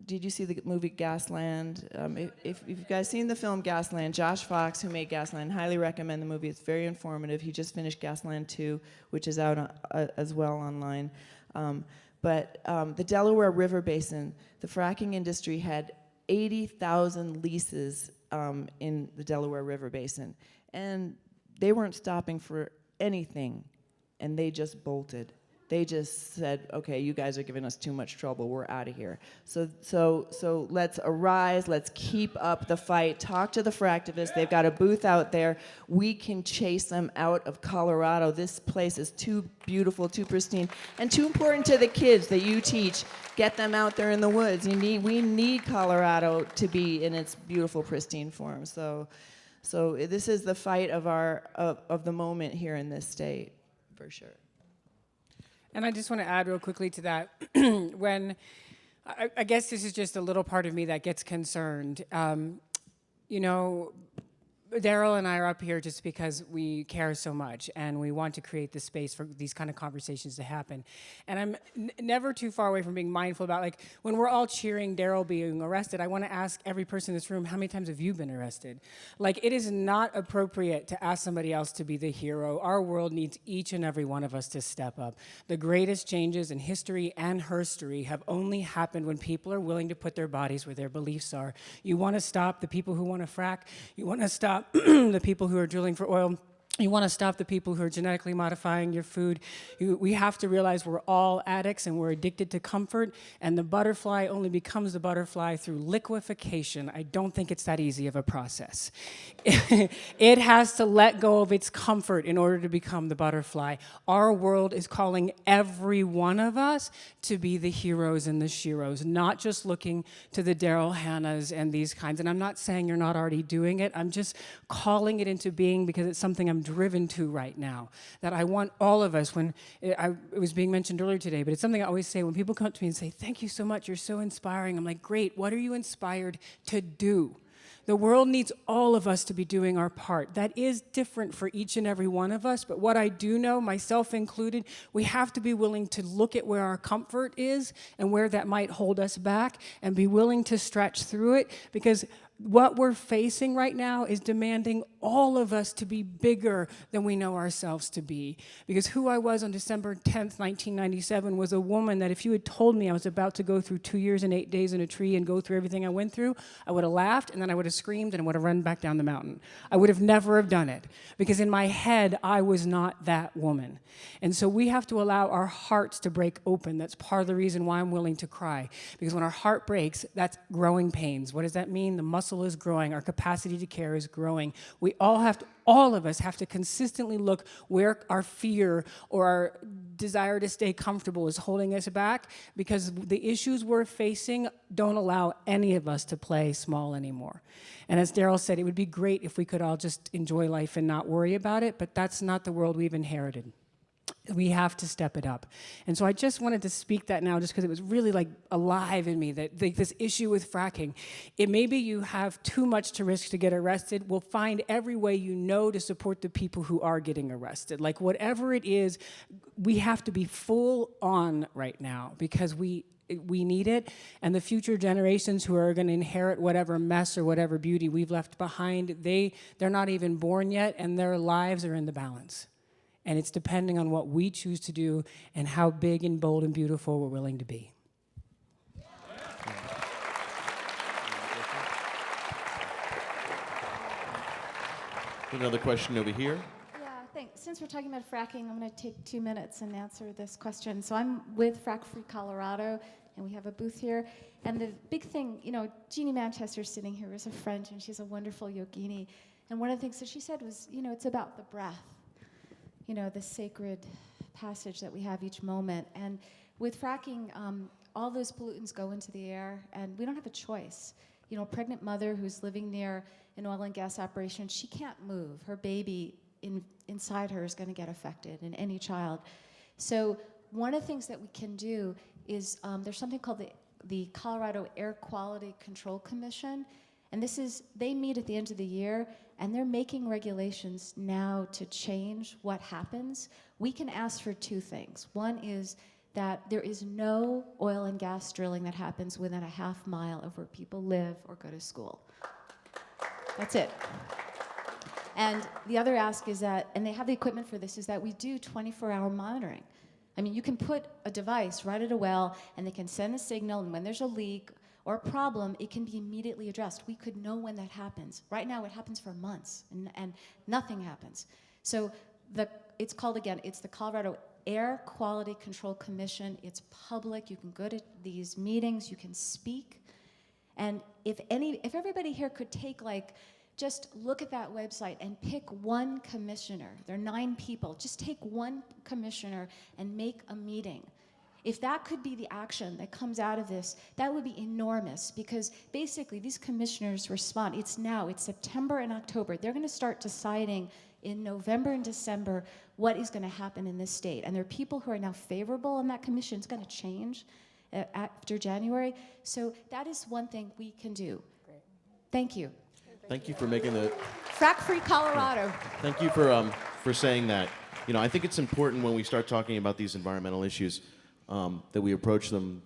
did you see the movie Gasland? If you've guys seen the film Gasland, Josh Fox, who made Gasland, highly recommend the movie. It's very informative. He just finished Gasland 2, which is out as well online. But the Delaware River Basin, the fracking industry had 80,000 leases in the Delaware River Basin. And they weren't stopping for anything, and they just bolted. They just said, okay, you guys are giving us too much trouble, we're out of here. So let's arise, let's keep up the fight, talk to the fractivists, they've got a booth out there. We can chase them out of Colorado. This place is too beautiful, too pristine, and too important to the kids that you teach. Get them out there in the woods. We need Colorado to be in its beautiful, pristine form. So this is the fight of the moment here in this state, for sure. And I just want to add real quickly to that. When I guess this is just a little part of me that gets concerned. You know, Daryl and I are up here just because we care so much and we want to create the space for these kind of conversations to happen. And I'm never too far away from being mindful about, like, when we're all cheering Daryl being arrested, I want to ask every person in this room, how many times have you been arrested? Like, it is not appropriate to ask somebody else to be the hero. Our world needs each and every one of us to step up. The greatest changes in history and herstory have only happened when people are willing to put their bodies where their beliefs are. You want to stop the people who want to frack. You want to stop the people who are drilling for oil. You want to stop the people who are genetically modifying your food. We have to realize we're all addicts and we're addicted to comfort, and the butterfly only becomes the butterfly through liquefaction. I don't think it's that easy of a process. It has to let go of its comfort in order to become the butterfly. Our world is calling every one of us to be the heroes and the sheroes, not just looking to the Daryl Hannas and these kinds. And I'm not saying you're not already doing it. I'm just calling it into being because it's something I'm driven to right now, that I want all of us, when it was being mentioned earlier today, but it's something I always say when people come up to me and say, thank you so much, you're so inspiring. I'm like, great, what are you inspired to do? The world needs all of us to be doing our part. That is different for each and every one of us, but what I do know, myself included, we have to be willing to look at where our comfort is and where that might hold us back and be willing to stretch through it, because what we're facing right now is demanding all of us to be bigger than we know ourselves to be. Because who I was on December 10th, 1997 was a woman that if you had told me I was about to go through 2 years and 8 days in a tree and go through everything I went through, I would have laughed and then I would have screamed and I would have run back down the mountain. I would have never have done it, because in my head, I was not that woman. And so we have to allow our hearts to break open. That's part of the reason why I'm willing to cry. Because when our heart breaks, that's growing pains. What does that mean? The muscle is growing, our capacity to care is growing. All of us have to consistently look where our fear or our desire to stay comfortable is holding us back, because the issues we're facing don't allow any of us to play small anymore. And as Daryl said, it would be great if we could all just enjoy life and not worry about it, but that's not the world we've inherited. We have to step it up. And so I just wanted to speak that now just because it was really like alive in me, that this issue with fracking. It may be you have too much to risk to get arrested. We'll find every way you know to support the people who are getting arrested. Like whatever it is, we have to be full on right now because we need it, and the future generations who are going to inherit whatever mess or whatever beauty we've left behind, they're not even born yet, and their lives are in the balance. And it's depending on what we choose to do and how big and bold and beautiful we're willing to be. Another question over here. Yeah, thanks. Since we're talking about fracking, I'm going to take 2 minutes and answer this question. So I'm with Frack Free Colorado, and we have a booth here. And the big thing, Jeannie Manchester's sitting here is a friend, and she's a wonderful yogini. And one of the things that she said was, it's about the breath. The sacred passage that we have each moment. And with fracking, all those pollutants go into the air, and we don't have a choice. A pregnant mother who's living near an oil and gas operation, she can't move. Her baby inside her is going to get affected, and any child. So one of the things that we can do is there's something called the Colorado Air Quality Control Commission, and they meet at the end of the year, and they're making regulations now to change what happens. We can ask for 2 things. One is that there is no oil and gas drilling that happens within a half mile of where people live or go to school. That's it. And the other ask is that, and they have the equipment for this, is that we do 24-hour monitoring. I mean, you can put a device right at a well, and they can send a signal, and when there's a leak or a problem, it can be immediately addressed. We could know when that happens. Right now, it happens for months, and nothing happens. So it's called, again, it's the Colorado Air Quality Control Commission. It's public. You can go to these meetings. You can speak. And if everybody here could take, just look at that website and pick one commissioner. There are 9 people. Just take one commissioner and make a meeting. If that could be the action that comes out of this, that would be enormous, because basically these commissioners respond. It's September and October. They're going to start deciding in November and December what is going to happen in this state. And there are people who are now favorable on that commission. It's going to change after January. So that is one thing we can do. Great. Thank you. Thank you for making the... Frack Free Colorado. Thank you for saying that. I think it's important when we start talking about these environmental issues that we approach them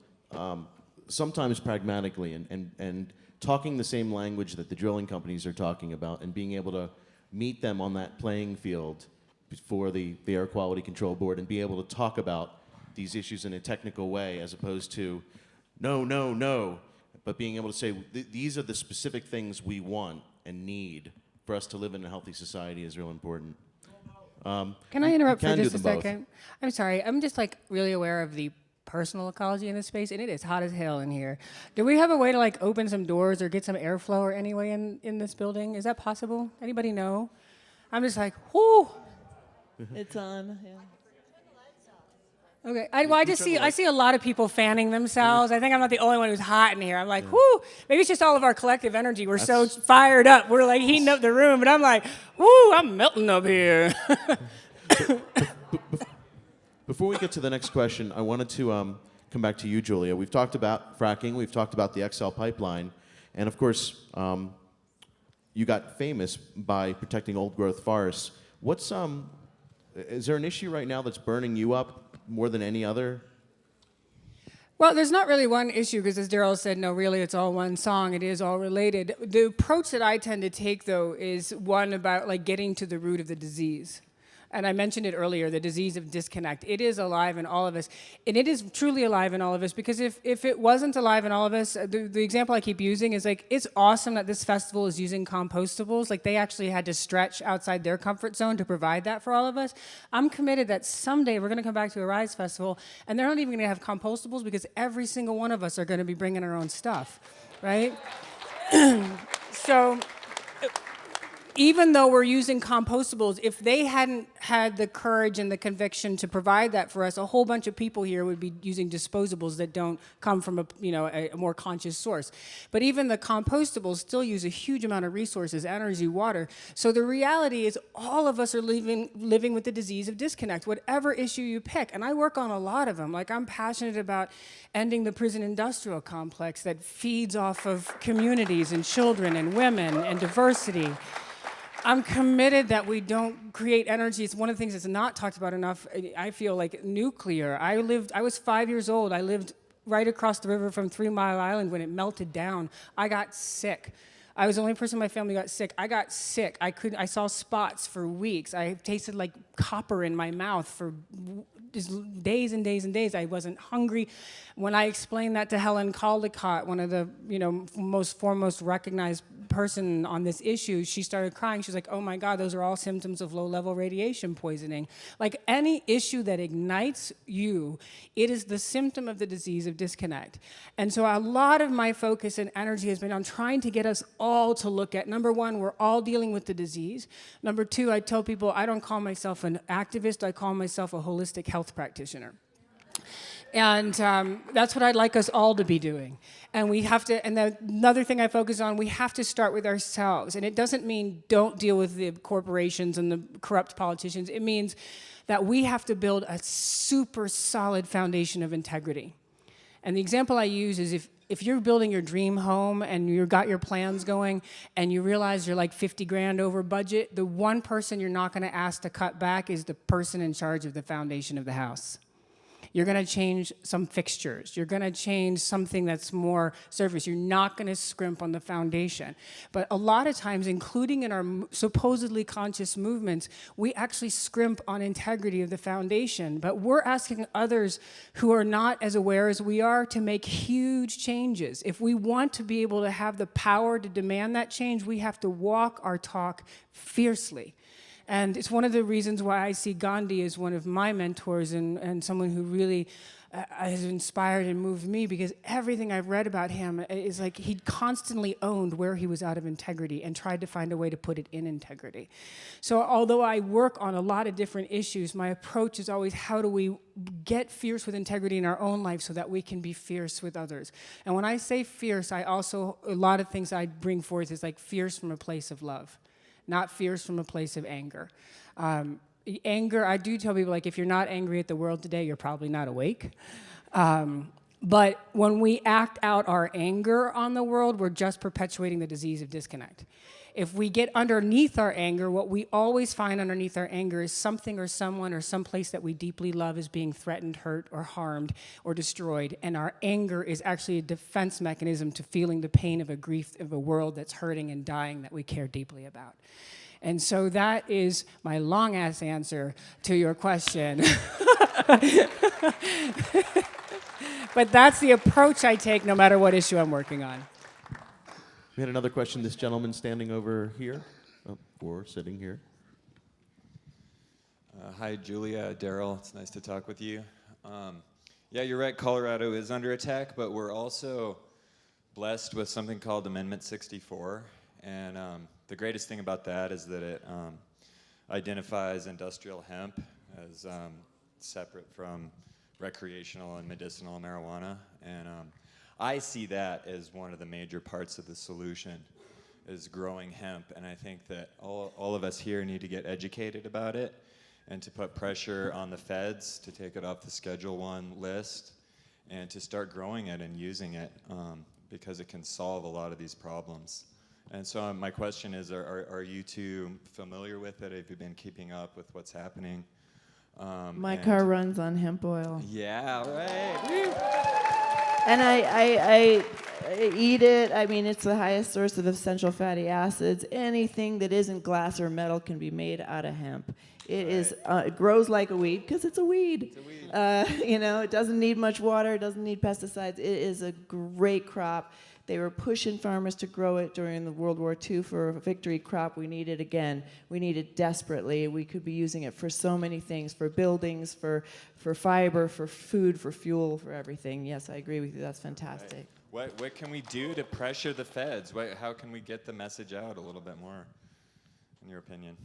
sometimes pragmatically and talking the same language that the drilling companies are talking about, and being able to meet them on that playing field for the Air Quality Control Board and be able to talk about these issues in a technical way, as opposed to no, but being able to say these are the specific things we want and need for us to live in a healthy society is real important. Can I interrupt for do just a them both. second? I'm sorry. I'm just really aware of the personal ecology in this space, and it is hot as hell in here. Do we have a way to open some doors or get some airflow or any way in this building? Is that possible? Anybody know? I'm just whoo. It's on. Yeah. Okay. I see a lot of people fanning themselves. I think I'm not the only one who's hot in here. I'm like, whoo. Maybe it's just all of our collective energy. We're so fired up. We're like heating up the room, and I'm like, whoo, I'm melting up here. Before we get to the next question, I wanted to come back to you, Julia. We've talked about fracking. We've talked about the XL pipeline. And of course, you got famous by protecting old-growth forests. Is there an issue right now that's burning you up more than any other? Well, there's not really one issue because, as Daryl said, no, really, it's all one song. It is all related. The approach that I tend to take, though, is one about like getting to the root of the disease. And I mentioned it earlier, the disease of disconnect. It is alive in all of us. And it is truly alive in all of us because if it wasn't alive in all of us, the example I keep using is like, it's awesome that this festival is using compostables. Like they actually had to stretch outside their comfort zone to provide that for all of us. I'm committed that someday we're gonna come back to a Rise Festival and they're not even gonna have compostables because every single one of us are gonna be bringing our own stuff, right? So, even though we're using compostables, if they hadn't had the courage and the conviction to provide that for us, a whole bunch of people here would be using disposables that don't come from a more conscious source. But even the compostables still use a huge amount of resources, energy, water. So the reality is all of us are living with the disease of disconnect, whatever issue you pick. And I work on a lot of them. Like I'm passionate about ending the prison industrial complex that feeds off of communities and children and women and diversity. I'm committed that we don't create energy. It's one of the things that's not talked about enough. I feel like nuclear. I was 5 years old. I lived right across the river from 3 Mile Island when it melted down. I got sick. I was the only person in my family who got sick. I got sick. I saw spots for weeks. I tasted like copper in my mouth for just days and days and days. I wasn't hungry. When I explained that to Helen Caldicott, one of the most foremost recognized person on this issue, she started crying. She was like, oh my God, those are all symptoms of low-level radiation poisoning. Like any issue that ignites you, it is the symptom of the disease of disconnect. And so a lot of my focus and energy has been on trying to get us all to look at, number one, we're all dealing with the disease. Number two, I tell people I don't call myself an activist, I call myself a holistic health practitioner. And that's what I'd like us all to be doing. And we have to, and another thing I focus on, we have to start with ourselves. And it doesn't mean don't deal with the corporations and the corrupt politicians. It means that we have to build a super solid foundation of integrity. And the example I use is if you're building your dream home and you've got your plans going and you realize you're like 50 grand over budget, the one person you're not gonna ask to cut back is the person in charge of the foundation of the house. You're gonna change some fixtures. You're gonna change something that's more surface. You're not gonna scrimp on the foundation. But a lot of times, including in our supposedly conscious movements, we actually scrimp on integrity of the foundation. But we're asking others who are not as aware as we are to make huge changes. If we want to be able to have the power to demand that change, we have to walk our talk fiercely. And it's one of the reasons why I see Gandhi as one of my mentors and someone who really has inspired and moved me, because everything I've read about him is like he constantly owned where he was out of integrity and tried to find a way to put it in integrity. So although I work on a lot of different issues, my approach is always how do we get fierce with integrity in our own life so that we can be fierce with others. And when I say fierce, a lot of things I bring forth is like fierce from a place of love. Not fierce from a place of anger. Anger, I do tell people, like, if you're not angry at the world today, you're probably not awake. But when we act out our anger on the world, we're just perpetuating the disease of disconnect. If we get underneath our anger, what we always find underneath our anger is something or someone or some place that we deeply love is being threatened, hurt, or harmed, or destroyed. And our anger is actually a defense mechanism to feeling the pain of a grief of a world that's hurting and dying that we care deeply about. And so that is my long-ass answer to your question. But that's the approach I take no matter what issue I'm working on. We had another question. This gentleman standing over here, or sitting here. Hi, Julia, Daryl. It's nice to talk with you. Yeah, you're right. Colorado is under attack, but we're also blessed with something called Amendment 64. And the greatest thing about that is that it identifies industrial hemp as separate from recreational and medicinal marijuana. And I see that as one of the major parts of the solution, is growing hemp. And I think that all of us here need to get educated about it and to put pressure on the feds to take it off the Schedule I list and to start growing it and using it, because it can solve a lot of these problems. And so my question is, are you two familiar with it? Have you been keeping up with what's happening? My car runs on hemp oil. Yeah, right. And I eat it. I mean, it's the highest source of essential fatty acids. Anything that isn't glass or metal can be made out of hemp. It is. It grows like a weed because it's a weed. It's a weed. You know, it doesn't need much water. It doesn't need pesticides. It is a great crop. They were pushing farmers to grow it during the World War II for a victory crop. We need it again. We need it desperately. We could be using it for so many things, for buildings, for fiber, for food, for fuel, for everything. Yes, I agree with you. That's fantastic. Right. What can we do to pressure the feds? How can we get the message out a little bit more, in your opinion?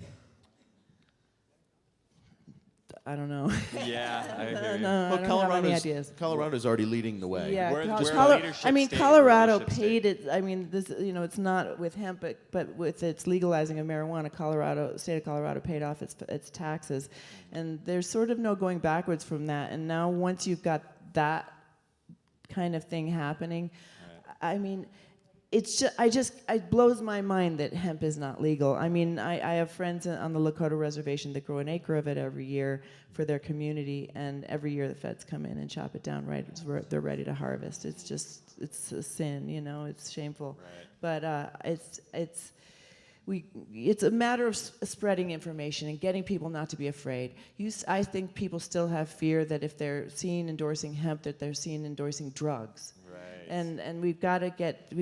I don't know. Yeah, I hear you. No, I don't have any ideas. Colorado's already leading the way. We're Yeah, a leadership I mean, state, Colorado we're a leadership paid it. I mean, this, you know, it's not with hemp, but with its legalizing of marijuana, state of Colorado paid off its taxes, and there's sort of no going backwards from that. And now, once you've got that kind of thing happening, right. I mean, it blows my mind that hemp is not legal. I mean, I have friends on the Lakota reservation that grow an acre of it every year for their community, and every year the feds come in and chop it down right as they're ready to harvest. It's a sin, you know, it's shameful. Right. But it's a matter of spreading information and getting people not to be afraid. I think people still have fear that if they're seen endorsing hemp, that they're seen endorsing drugs. And we've got to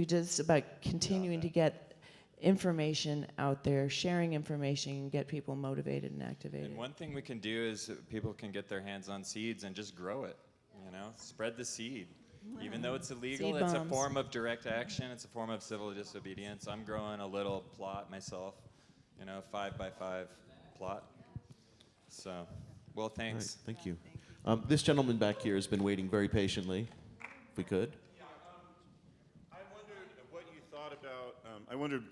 just about continuing to get information out there, sharing information, and get people motivated and activated. And one thing we can do is people can get their hands on seeds and just grow it, you know, spread the seed. Wow. Even though it's illegal, Seed it's bombs. a form of direct action, it's a form of civil disobedience. I'm growing a little plot myself, you know, 5x5 plot. So, well, thanks. Right, thank you. This gentleman back here has been waiting very patiently, if we could. I wondered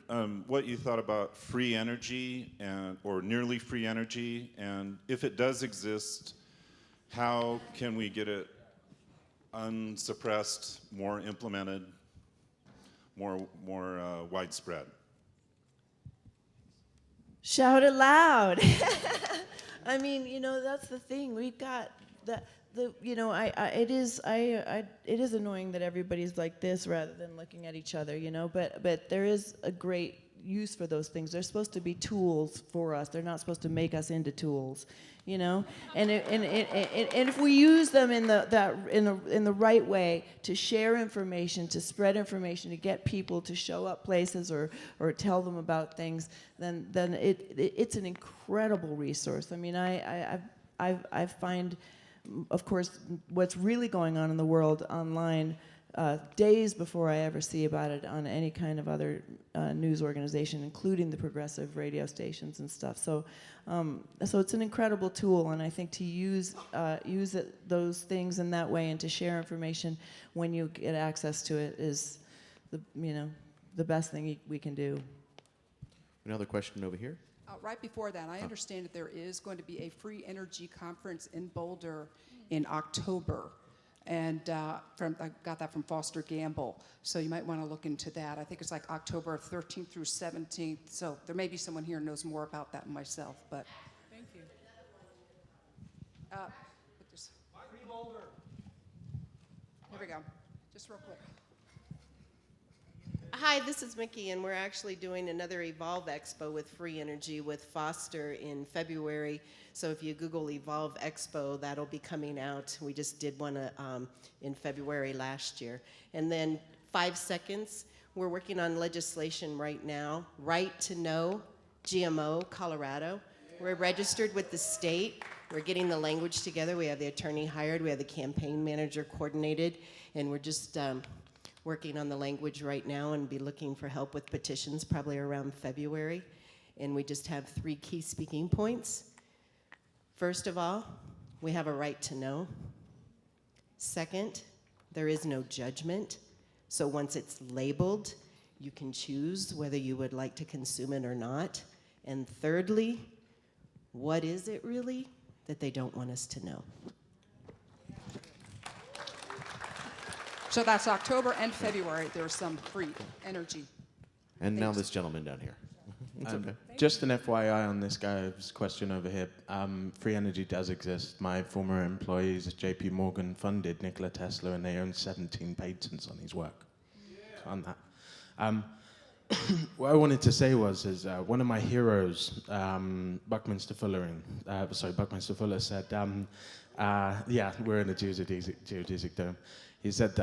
what you thought about free energy or nearly free energy, and if it does exist, how can we get it unsuppressed, more implemented, more widespread? Shout it loud. I mean, you know, that's the thing. We've got you know, it is annoying that everybody's like this rather than looking at each other, you know, but there is a great use for those things. They're supposed to be tools for us. They're not supposed to make us into tools, you know. And if we use them in the right way to share information, to spread information, to get people to show up places or tell them about things, then it's an incredible resource. I mean, I find, of course, what's really going on in the world online days before I ever see about it on any kind of other news organization, including the progressive radio stations and stuff. So it's an incredible tool, and I think to use those things in that way and to share information when you get access to it is the best thing we can do. Another question over here. Right before that, I understand that there is going to be a free energy conference in Boulder in October. And I got that from Foster Gamble. So you might want to look into that. I think it's like October 13th through 17th. So there may be someone here who knows more about that than myself. But thank you. Here we go. Just real quick. Hi, this is Mickey, and we're actually doing another Evolve Expo with Free Energy with Foster in February. So if you Google Evolve Expo, that'll be coming out. We just did one in February last year. And then 5 seconds, we're working on legislation right now, Right to Know GMO Colorado. We're registered with the state. We're getting the language together. We have the attorney hired. We have the campaign manager coordinated. And we're just working on the language right now and be looking for help with petitions probably around February. And we just have 3 key speaking points. First of all, we have a right to know. Second, there is no judgment. So once it's labeled, you can choose whether you would like to consume it or not. And thirdly, what is it really that they don't want us to know? So that's October and February. There's some free energy. And now this gentleman down here. It's okay. Just an FYI on this guy's question over here. Free energy does exist. My former employees at JP Morgan funded Nikola Tesla, and they own 17 patents on his work. So on that. What I wanted to say was, one of my heroes, Buckminster Fuller said, yeah, we're in a geodesic dome. He said,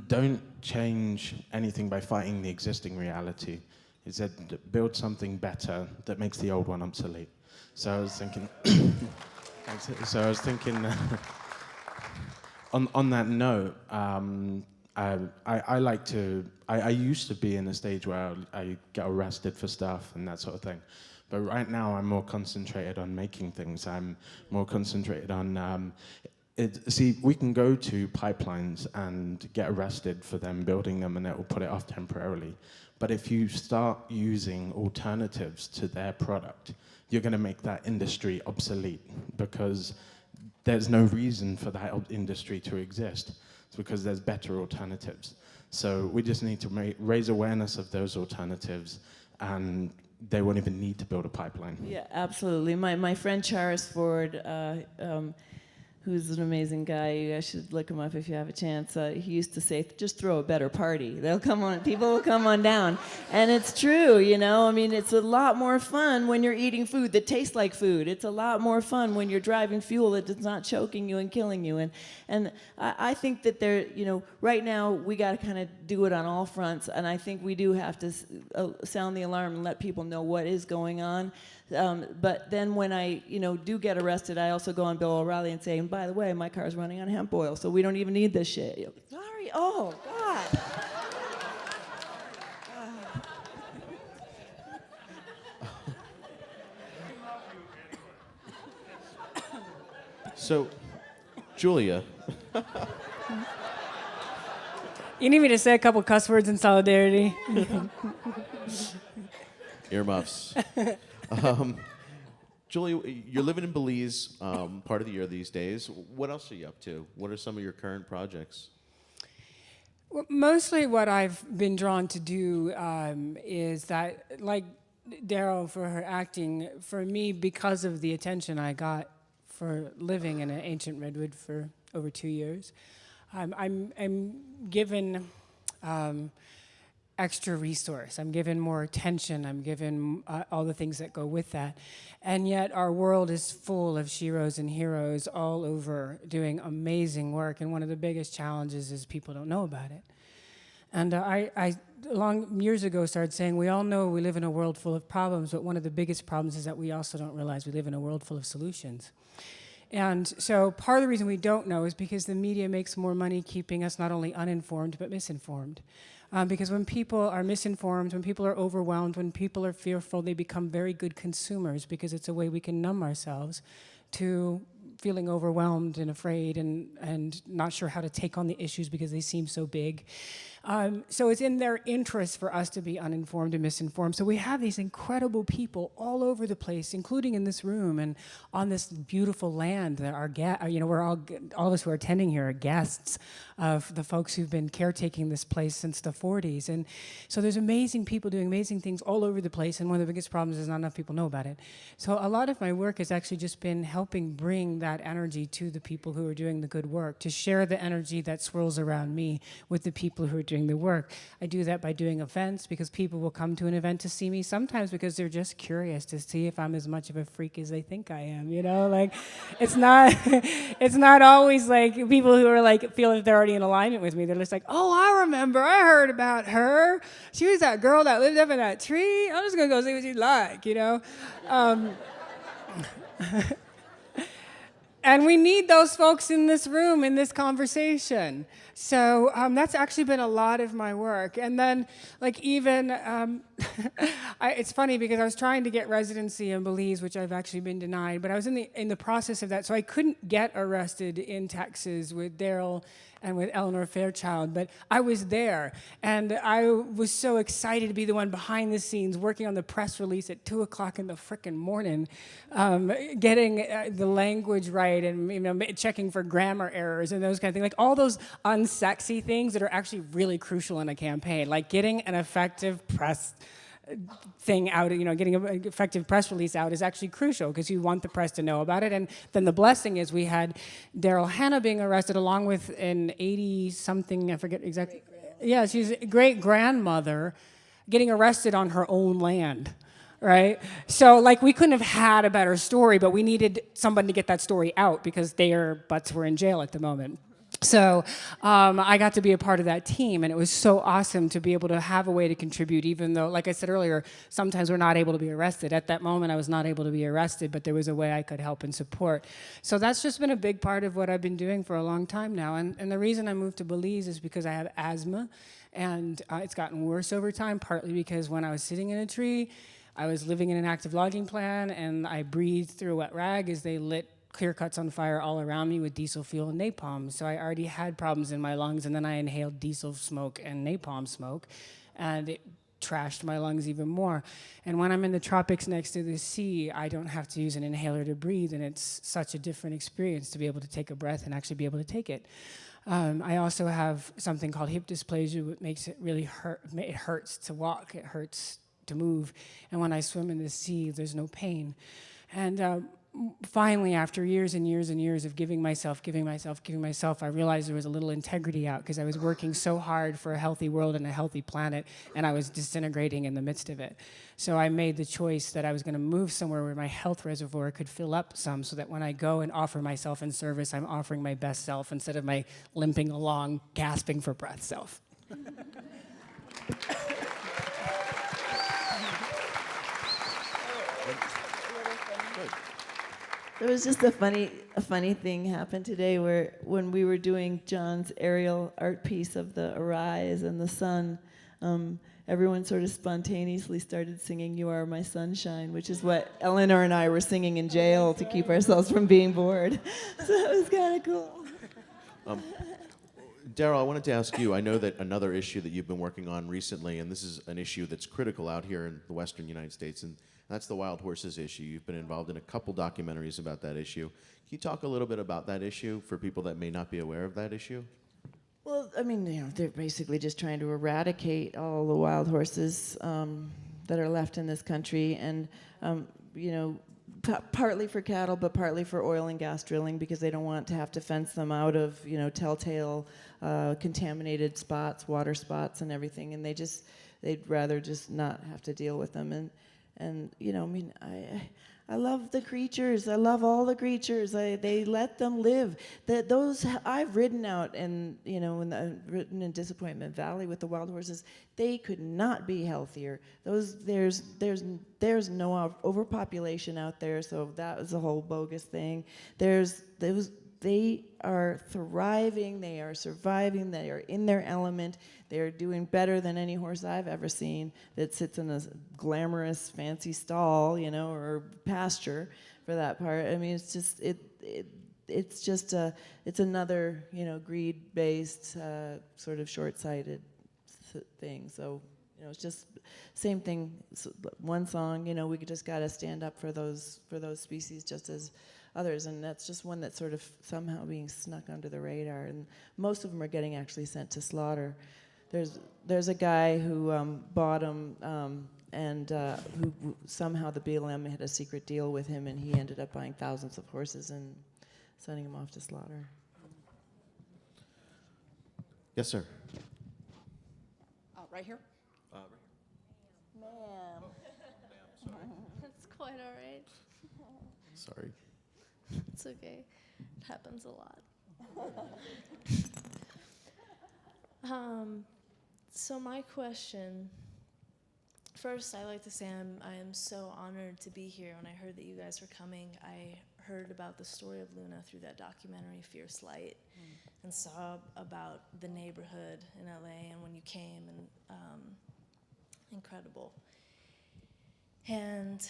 don't change anything by fighting the existing reality. He said, build something better that makes the old one obsolete. So I was thinking, on that note, I used to be in a stage where I get arrested for stuff and that sort of thing. But right now I'm more concentrated on making things. I'm more concentrated on, see, we can go to pipelines and get arrested for them building them, and it will put it off temporarily. But if you start using alternatives to their product, you're going to make that industry obsolete, because there's no reason for that industry to exist. It's because there's better alternatives. So we just need to raise awareness of those alternatives, and they won't even need to build a pipeline. Yeah, absolutely. My friend Charis Ford, who's an amazing guy. You guys should look him up if you have a chance. He used to say, just throw a better party. People will come on down. And it's true, you know? I mean, it's a lot more fun when you're eating food that tastes like food. It's a lot more fun when you're driving fuel that is not choking you and killing you. And I think that right now we got to kind of do it on all fronts. And I think we do have to sound the alarm and let people know what is going on. But then when I, do get arrested, I also go on Bill O'Reilly and say, and by the way, my car's running on hemp oil, so we don't even need this shit. Sorry, oh, God. So, Julia. You need me to say a couple cuss words in solidarity? Earmuffs. Julia, you're living in Belize part of the year these days. What else are you up to? What are some of your current projects? Well, mostly what I've been drawn to do is that, like Daryl for her acting, for me, because of the attention I got for living in an ancient redwood for over 2 years, I'm given extra resource. I'm given more attention. I'm given all the things that go with that. And yet our world is full of sheroes and heroes all over doing amazing work. And one of the biggest challenges is people don't know about it. And I years ago started saying, we all know we live in a world full of problems, but one of the biggest problems is that we also don't realize we live in a world full of solutions. And so part of the reason we don't know is because the media makes more money keeping us not only uninformed, but misinformed. Because when people are misinformed, when people are overwhelmed, when people are fearful, they become very good consumers, because it's a way we can numb ourselves to feeling overwhelmed and afraid and not sure how to take on the issues because they seem so big. So it's in their interest for us to be uninformed and misinformed. So we have these incredible people all over the place, including in this room and on this beautiful land that we're all of us who are attending here are guests of the folks who've been caretaking this place since the 40s. And so there's amazing people doing amazing things all over the place, and one of the biggest problems is not enough people know about it. So a lot of my work has actually just been helping bring that energy to the people who are doing the good work, to share the energy that swirls around me with the people who are doing the work. I do that by doing events, because people will come to an event to see me, sometimes because they're just curious to see if I'm as much of a freak as they think I am, like it's not always like people who are like feel that they're already in alignment with me. They're just like, oh, I remember, I heard about her. She was that girl that lived up in that tree. I'm just gonna go see what she's like, And we need those folks in this room, in this conversation. So that's actually been a lot of my work. And then, like, even It's funny because I was trying to get residency in Belize, which I've actually been denied, but I was in the process of that, so I couldn't get arrested in Texas with Daryl and with Eleanor Fairchild, but I was there, and I was so excited to be the one behind the scenes working on the press release at 2 o'clock in the frickin' morning, getting the language right and checking for grammar errors and those kind of things, like all those unsexy things that are actually really crucial in a campaign, like getting an effective press thing out, getting an effective press release out is actually crucial because you want the press to know about it. And then the blessing is we had Daryl Hanna being arrested along with an 80-something, I forget exactly. Yeah, she's a great-grandmother getting arrested on her own land, right? So, like, we couldn't have had a better story, but we needed someone to get that story out because their butts were in jail at the moment. So I got to be a part of that team, and it was so awesome to be able to have a way to contribute, even though, like I said earlier, sometimes we're not able to be arrested. At that moment, I was not able to be arrested, but there was a way I could help and support. So that's just been a big part of what I've been doing for a long time now. And the reason I moved to Belize is because I have asthma, and it's gotten worse over time, partly because when I was sitting in a tree, I was living in an active logging plan, and I breathed through a wet rag as they lit clear cuts on fire all around me with diesel fuel and napalm. So I already had problems in my lungs, and then I inhaled diesel smoke and napalm smoke, and it trashed my lungs even more. And when I'm in the tropics next to the sea, I don't have to use an inhaler to breathe, and it's such a different experience to be able to take a breath and actually be able to take it. I also have something called hip dysplasia, which makes it really hurt. It hurts to walk, it hurts to move, and when I swim in the sea, there's no pain. And finally, after years and years and years of giving myself, I realized there was a little integrity out because I was working so hard for a healthy world and a healthy planet, and I was disintegrating in the midst of it. So I made the choice that I was going to move somewhere where my health reservoir could fill up some so that when I go and offer myself in service, I'm offering my best self instead of my limping along, gasping for breath self. There was just a funny thing happened today where when we were doing John's aerial art piece of the Arise and the sun, everyone sort of spontaneously started singing "You Are My Sunshine," which is what Eleanor and I were singing in jail to keep ourselves from being bored. So it was kind of cool. Daryl, I wanted to ask you, I know that another issue that you've been working on recently, and this is an issue that's critical out here in the western United States, and that's the wild horses issue. You've been involved in a couple documentaries about that issue. Can you talk a little bit about that issue for people that may not be aware of that issue? Well, I mean, they're basically just trying to eradicate all the wild horses that are left in this country, and partly for cattle, but partly for oil and gas drilling because they don't want to have to fence them out of, telltale contaminated spots, water spots, and everything, and they'd rather just not have to deal with them. And I love the creatures. I love all the creatures. They let them live. Those I've ridden out, and I've ridden in Disappointment Valley with the wild horses. They could not be healthier. There's no overpopulation out there, so that was a whole bogus thing. They are thriving, they are surviving, they are in their element, they are doing better than any horse I've ever seen that sits in a glamorous, fancy stall, or pasture for that part. I mean, it's just, it's another, greed-based, sort of short-sighted thing. So, it's just same thing, one song, we just gotta stand up for those species just as others, and that's just one that's sort of somehow being snuck under the radar, and most of them are getting actually sent to slaughter. There's a guy who bought them, and who somehow the BLM had a secret deal with him, and he ended up buying thousands of horses and sending them off to slaughter. Yes, sir. Right here. Ma'am. That's quite all right. Sorry. It's okay. It happens a lot. So my question, first I'd like to say I am so honored to be here. When I heard that you guys were coming, I heard about the story of Luna through that documentary, Fierce Light, and saw about the neighborhood in LA and when you came, and incredible. And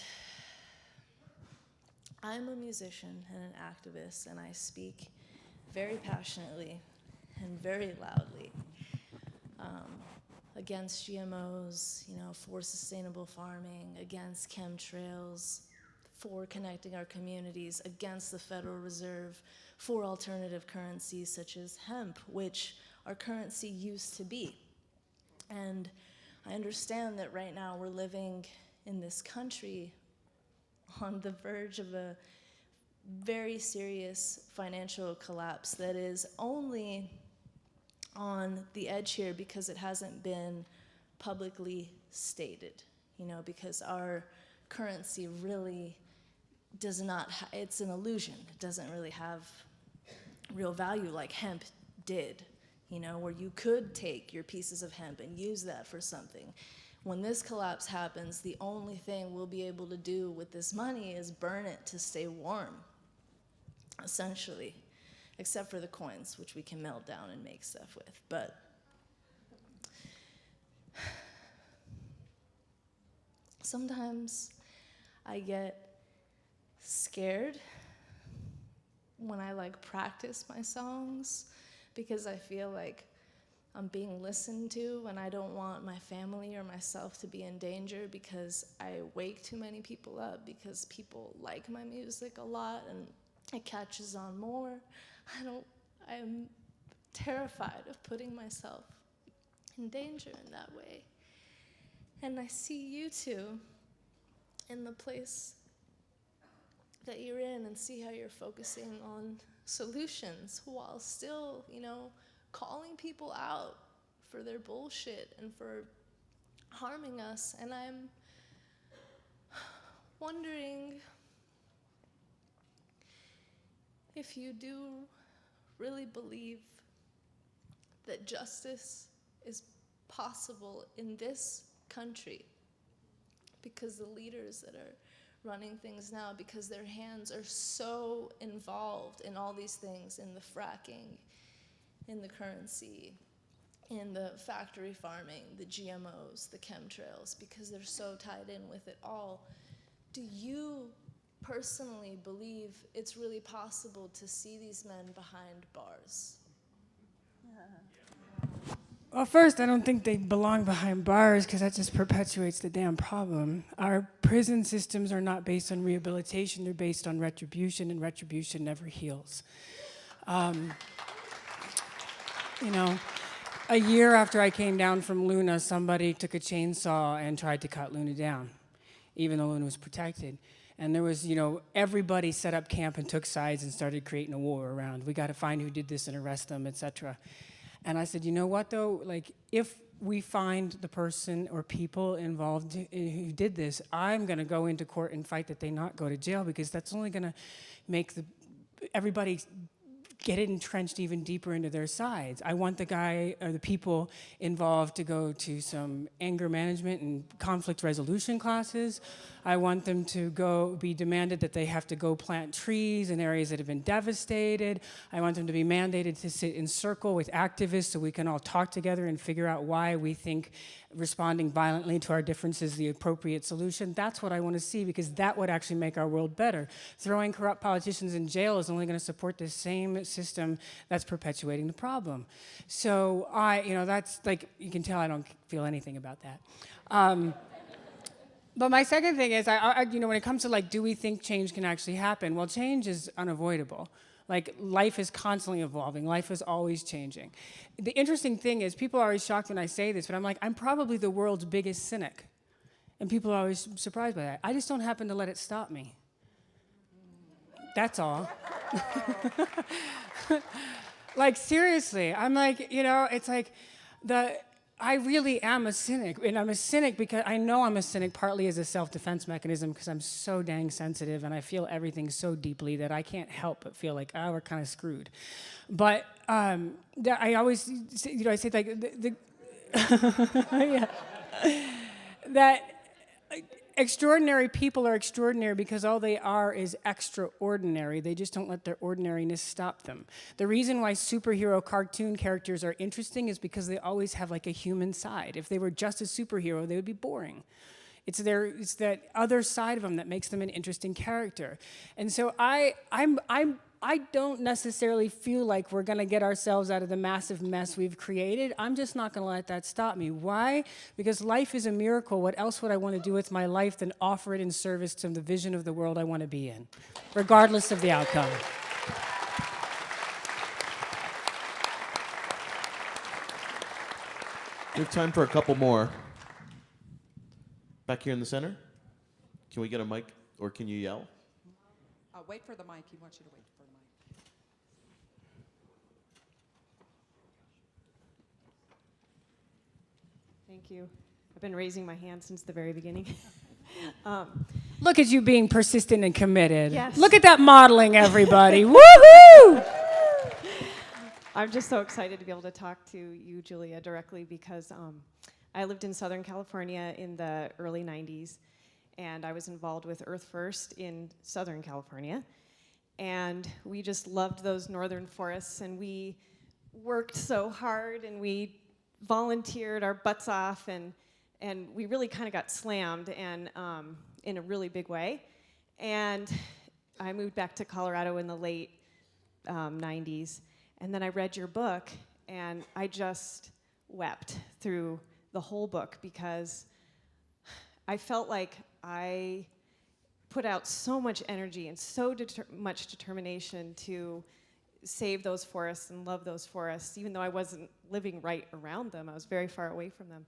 I'm a musician and an activist, and I speak very passionately and very loudly against GMOs, for sustainable farming, against chemtrails, for connecting our communities, against the Federal Reserve, for alternative currencies such as hemp, which our currency used to be. And I understand that right now we're living in this country on the verge of a very serious financial collapse that is only on the edge here because it hasn't been publicly stated, because our currency really does not, it's an illusion. It doesn't really have real value like hemp did, where you could take your pieces of hemp and use that for something. When this collapse happens, the only thing we'll be able to do with this money is burn it to stay warm, essentially, except for the coins, which we can melt down and make stuff with. But sometimes I get scared when I practice my songs because I feel like I'm being listened to and I don't want my family or myself to be in danger because I wake too many people up because people like my music a lot and it catches on more. I'm terrified of putting myself in danger in that way. And I see you two in the place that you're in and see how you're focusing on solutions while still, calling people out for their bullshit and for harming us. And I'm wondering if you do really believe that justice is possible in this country because the leaders that are running things now, because their hands are so involved in all these things, in the fracking, in the currency, in the factory farming, the GMOs, the chemtrails, because they're so tied in with it all. Do you personally believe it's really possible to see these men behind bars? Well, first, I don't think they belong behind bars because that just perpetuates the damn problem. Our prison systems are not based on rehabilitation, they're based on retribution, and retribution never heals. A year after I came down from Luna, somebody took a chainsaw and tried to cut Luna down, even though Luna was protected. And there was, everybody set up camp and took sides and started creating a war around. We got to find who did this and arrest them, etc. And I said, you know what, though? If we find the person or people involved who did this, I'm going to go into court and fight that they not go to jail because that's only going to make everybody get it entrenched even deeper into their sides. I want the guy or the people involved to go to some anger management and conflict resolution classes. I want them to be demanded that they have to go plant trees in areas that have been devastated. I want them to be mandated to sit in circle with activists so we can all talk together and figure out why we think responding violently to our differences is the appropriate solution. That's what I want to see because that would actually make our world better. Throwing corrupt politicians in jail is only going to support the same system that's perpetuating the problem. So that's you can tell I don't feel anything about that. But my second thing is, when it comes to do we think change can actually happen? Well, change is unavoidable. Life is constantly evolving. Life is always changing. The interesting thing is people are always shocked when I say this, but I'm probably the world's biggest cynic. And people are always surprised by that. I just don't happen to let it stop me. That's all. Seriously, I really am a cynic, and I'm a cynic because I know I'm a cynic partly as a self-defense mechanism because I'm so dang sensitive and I feel everything so deeply that I can't help but feel like, we're kind of screwed. But I always, I say yeah, that extraordinary people are extraordinary because all they are is extraordinary. They just don't let their ordinariness stop them. The reason why superhero cartoon characters are interesting is because they always have a human side. If they were just a superhero, they would be boring. It's that other side of them that makes them an interesting character. And so I don't necessarily feel like we're going to get ourselves out of the massive mess we've created. I'm just not going to let that stop me. Why? Because life is a miracle. What else would I want to do with my life than offer it in service to the vision of the world I want to be in, regardless of the outcome? We have time for a couple more. Back here in the center. Can we get a mic, or can you yell? Wait for the mic. He wants you to wait for the mic. Thank you. I've been raising my hand since the very beginning. Look at you being persistent and committed. Yes. Look at that modeling, everybody. Woohoo! I'm just so excited to be able to talk to you, Julia, directly because I lived in Southern California in the early 90s, and I was involved with Earth First in Southern California. And we just loved those northern forests, and we worked so hard, and we volunteered our butts off, and we really kind of got slammed, and in a really big way. And I moved back to Colorado in the late 90s, and then I read your book, and I just wept through the whole book because I felt like I put out so much energy and so much determination to save those forests and love those forests, even though I wasn't living right around them. I was very far away from them.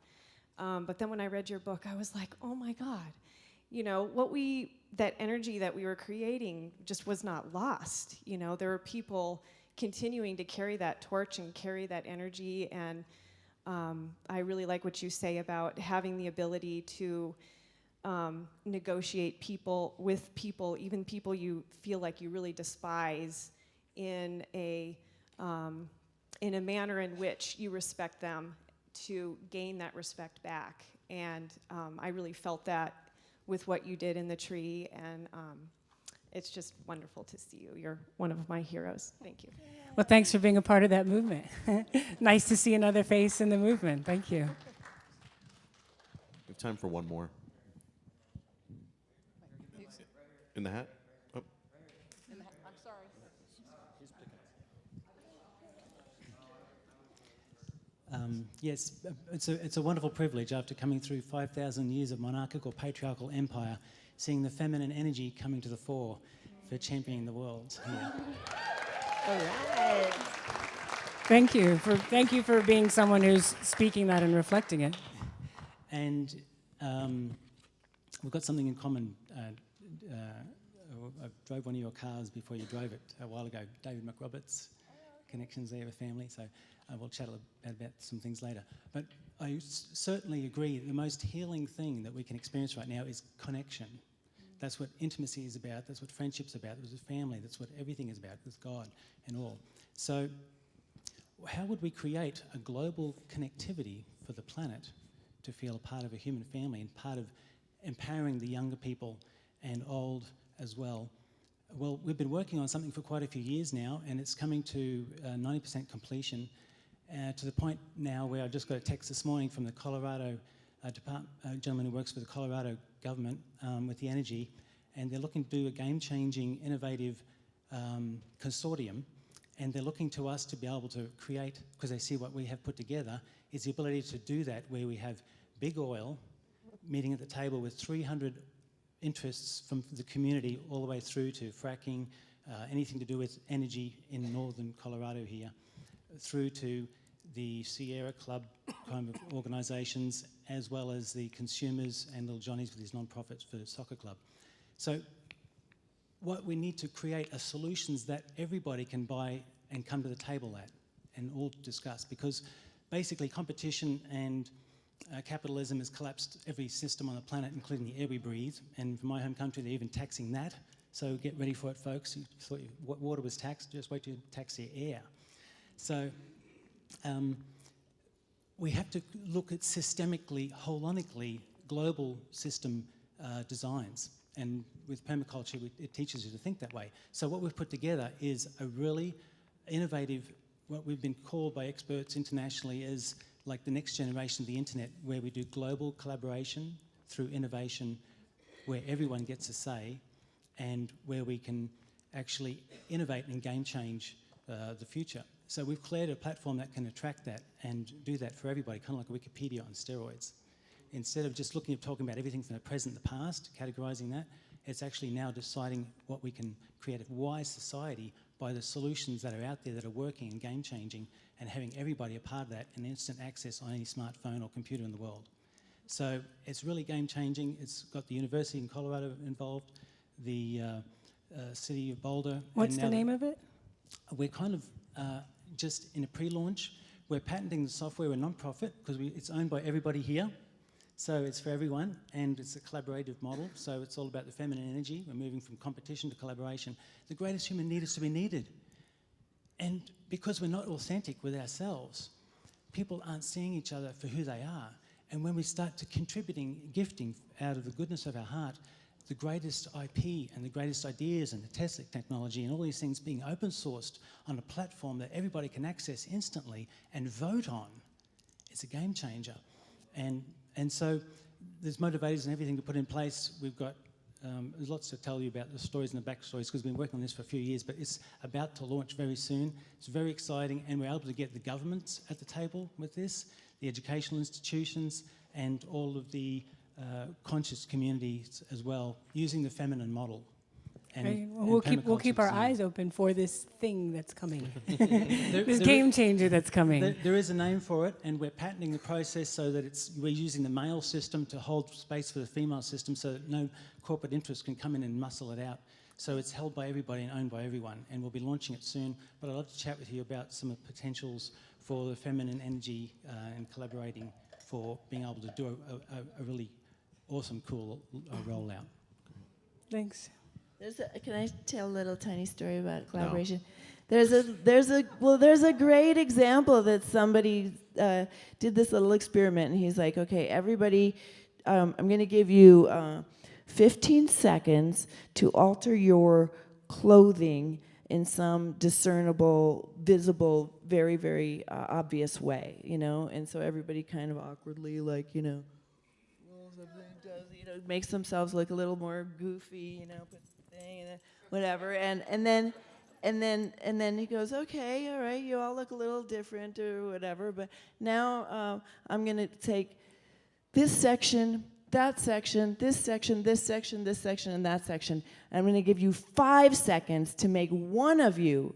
But then when I read your book, I was like, oh my God, you know, that energy that we were creating just was not lost. You know, there were people continuing to carry that torch and carry that energy, and I really like what you say about having the ability to negotiate with people, even people you feel like you really despise, in a manner in which you respect them, to gain that respect back. And I really felt that with what you did in the tree, and it's just wonderful to see you. You're one of my heroes. Thank you. Well, thanks for being a part of that movement. Nice to see another face in the movement. Thank you. We have time for one more. In the hat? Oh. I'm sorry. Yes, it's a wonderful privilege after coming through 5,000 years of monarchical, patriarchal empire, seeing the feminine energy coming to the fore for championing the world here. All right. Thank you for being someone who's speaking that and reflecting it. And we've got something in common. I drove one of your cars before you drove it a while ago. David McRoberts, connections there with family, so we'll chat about some things later. But I certainly agree that the most healing thing that we can experience right now is connection. That's what intimacy is about, that's what friendship's about, that's what family, that's what everything is about, with God and all. So how would we create a global connectivity for the planet to feel a part of a human family and part of empowering the younger people and old as well? Well, we've been working on something for quite a few years now, and it's coming to 90% completion, to the point now where I just got a text this morning from the Colorado gentleman who works for the Colorado government with the energy, and they're looking to do a game-changing, innovative consortium, and they're looking to us to be able to create, because they see what we have put together, is the ability to do that where we have big oil meeting at the table with 300 interests from the community all the way through to fracking, anything to do with energy in northern Colorado here, through to the Sierra Club kind of organisations, as well as the consumers and Little Johnny's with his non-profits for the soccer club. So what we need to create are solutions that everybody can buy and come to the table at and all discuss, because basically competition and capitalism has collapsed every system on the planet, including the air we breathe. And for my home country, they're even taxing that. So get ready for it, folks. You thought water was taxed, just wait till you tax your air. So we have to look at systemically, holonically, global system designs. And with permaculture, it teaches you to think that way. So what we've put together is a really innovative, what we've been called by experts internationally as like the next generation of the internet, where we do global collaboration through innovation where everyone gets a say and where we can actually innovate and game change the future. So we've created a platform that can attract that and do that for everybody, kind of like a Wikipedia on steroids. Instead of just talking about everything from the present and the past, categorizing that, it's actually now deciding what we can create a wise society by the solutions that are out there that are working and game changing, and having everybody a part of that and instant access on any smartphone or computer in the world. So it's really game changing. It's got the University in Colorado involved, the City of Boulder. What's the name of it? We're kind of just in a pre-launch. We're patenting the software. We're non-profit because it's owned by everybody here. So it's for everyone, and it's a collaborative model. So it's all about the feminine energy. We're moving from competition to collaboration. The greatest human need is to be needed. And because we're not authentic with ourselves, people aren't seeing each other for who they are. And when we start to gifting out of the goodness of our heart, the greatest IP and the greatest ideas and the Tesla technology and all these things being open sourced on a platform that everybody can access instantly and vote on, it's a game changer. And so there's motivators and everything to put in place. We've got, there's lots to tell you about the stories and the backstories because we've been working on this for a few years, but it's about to launch very soon. It's very exciting, and we're able to get the governments at the table with this, the educational institutions, and all of the conscious communities as well, using the feminine model. And, right. Well, we'll keep our eyes open for this thing that's coming, this game changer that's coming. There is a name for it, and we're patenting the process so that we're using the male system to hold space for the female system so that no corporate interest can come in and muscle it out. So it's held by everybody and owned by everyone, and we'll be launching it soon. But I'd love to chat with you about some of the potentials for the feminine energy and collaborating for being able to do a really awesome, cool rollout. Thanks. Can I tell a little tiny story about collaboration? No. There's a great example that somebody did this little experiment, and he's like, okay, everybody, I'm going to give you 15 seconds to alter your clothing in some discernible, visible, very, very obvious way, you know? And so everybody kind of awkwardly, like, you know, makes themselves look a little more goofy, you know, whatever, and then he goes, okay, all right, you all look a little different or whatever, but now I'm going to take this section, that section, this section, this section, this section, and that section. And I'm going to give you 5 seconds to make one of you,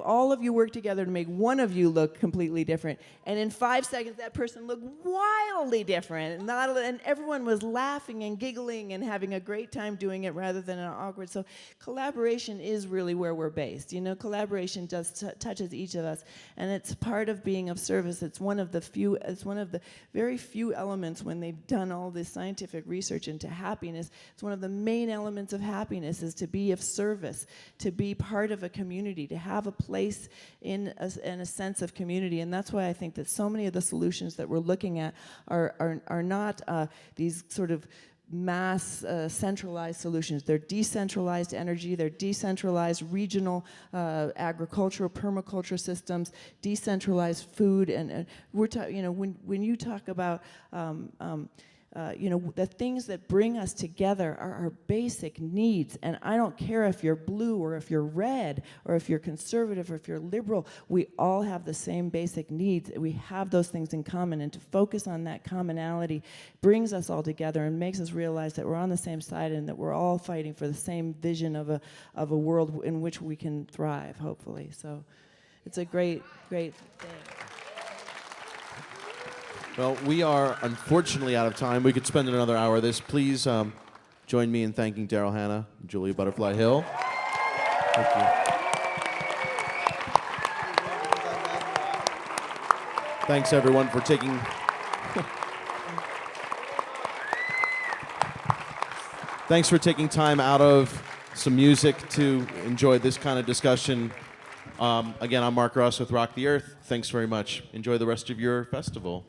all of you work together to make one of you look completely different. And in 5 seconds, that person looked wildly different. And everyone was laughing and giggling and having a great time doing it rather than an awkward. So collaboration is really where we're based. You know, collaboration touches each of us, and it's part of being of service. It's one of the very few elements when they've done all this scientific research into happiness. It's one of the main elements of happiness is to be of service, to be part of a community, to have a place in a sense of community. And that's why I think that so many of the solutions that we're looking at are not these sort of mass centralized solutions. They're decentralized energy, they're decentralized regional agricultural permaculture systems, decentralized food, and we're talking, you know, when you talk about you know, the things that bring us together are our basic needs. And I don't care if you're blue or if you're red or if you're conservative or if you're liberal, we all have the same basic needs. We have those things in common, and to focus on that commonality brings us all together and makes us realize that we're on the same side and that we're all fighting for the same vision of a world in which we can thrive, hopefully. So it's a great, great thing. Well, we are unfortunately out of time. We could spend another hour of this. Please join me in thanking Daryl, Hanna, and Julia Butterfly Hill. Thank you. Thanks, everyone, for taking... Thanks for taking time out of some music to enjoy this kind of discussion. Again, I'm Mark Ross with Rock the Earth. Thanks very much. Enjoy the rest of your festival.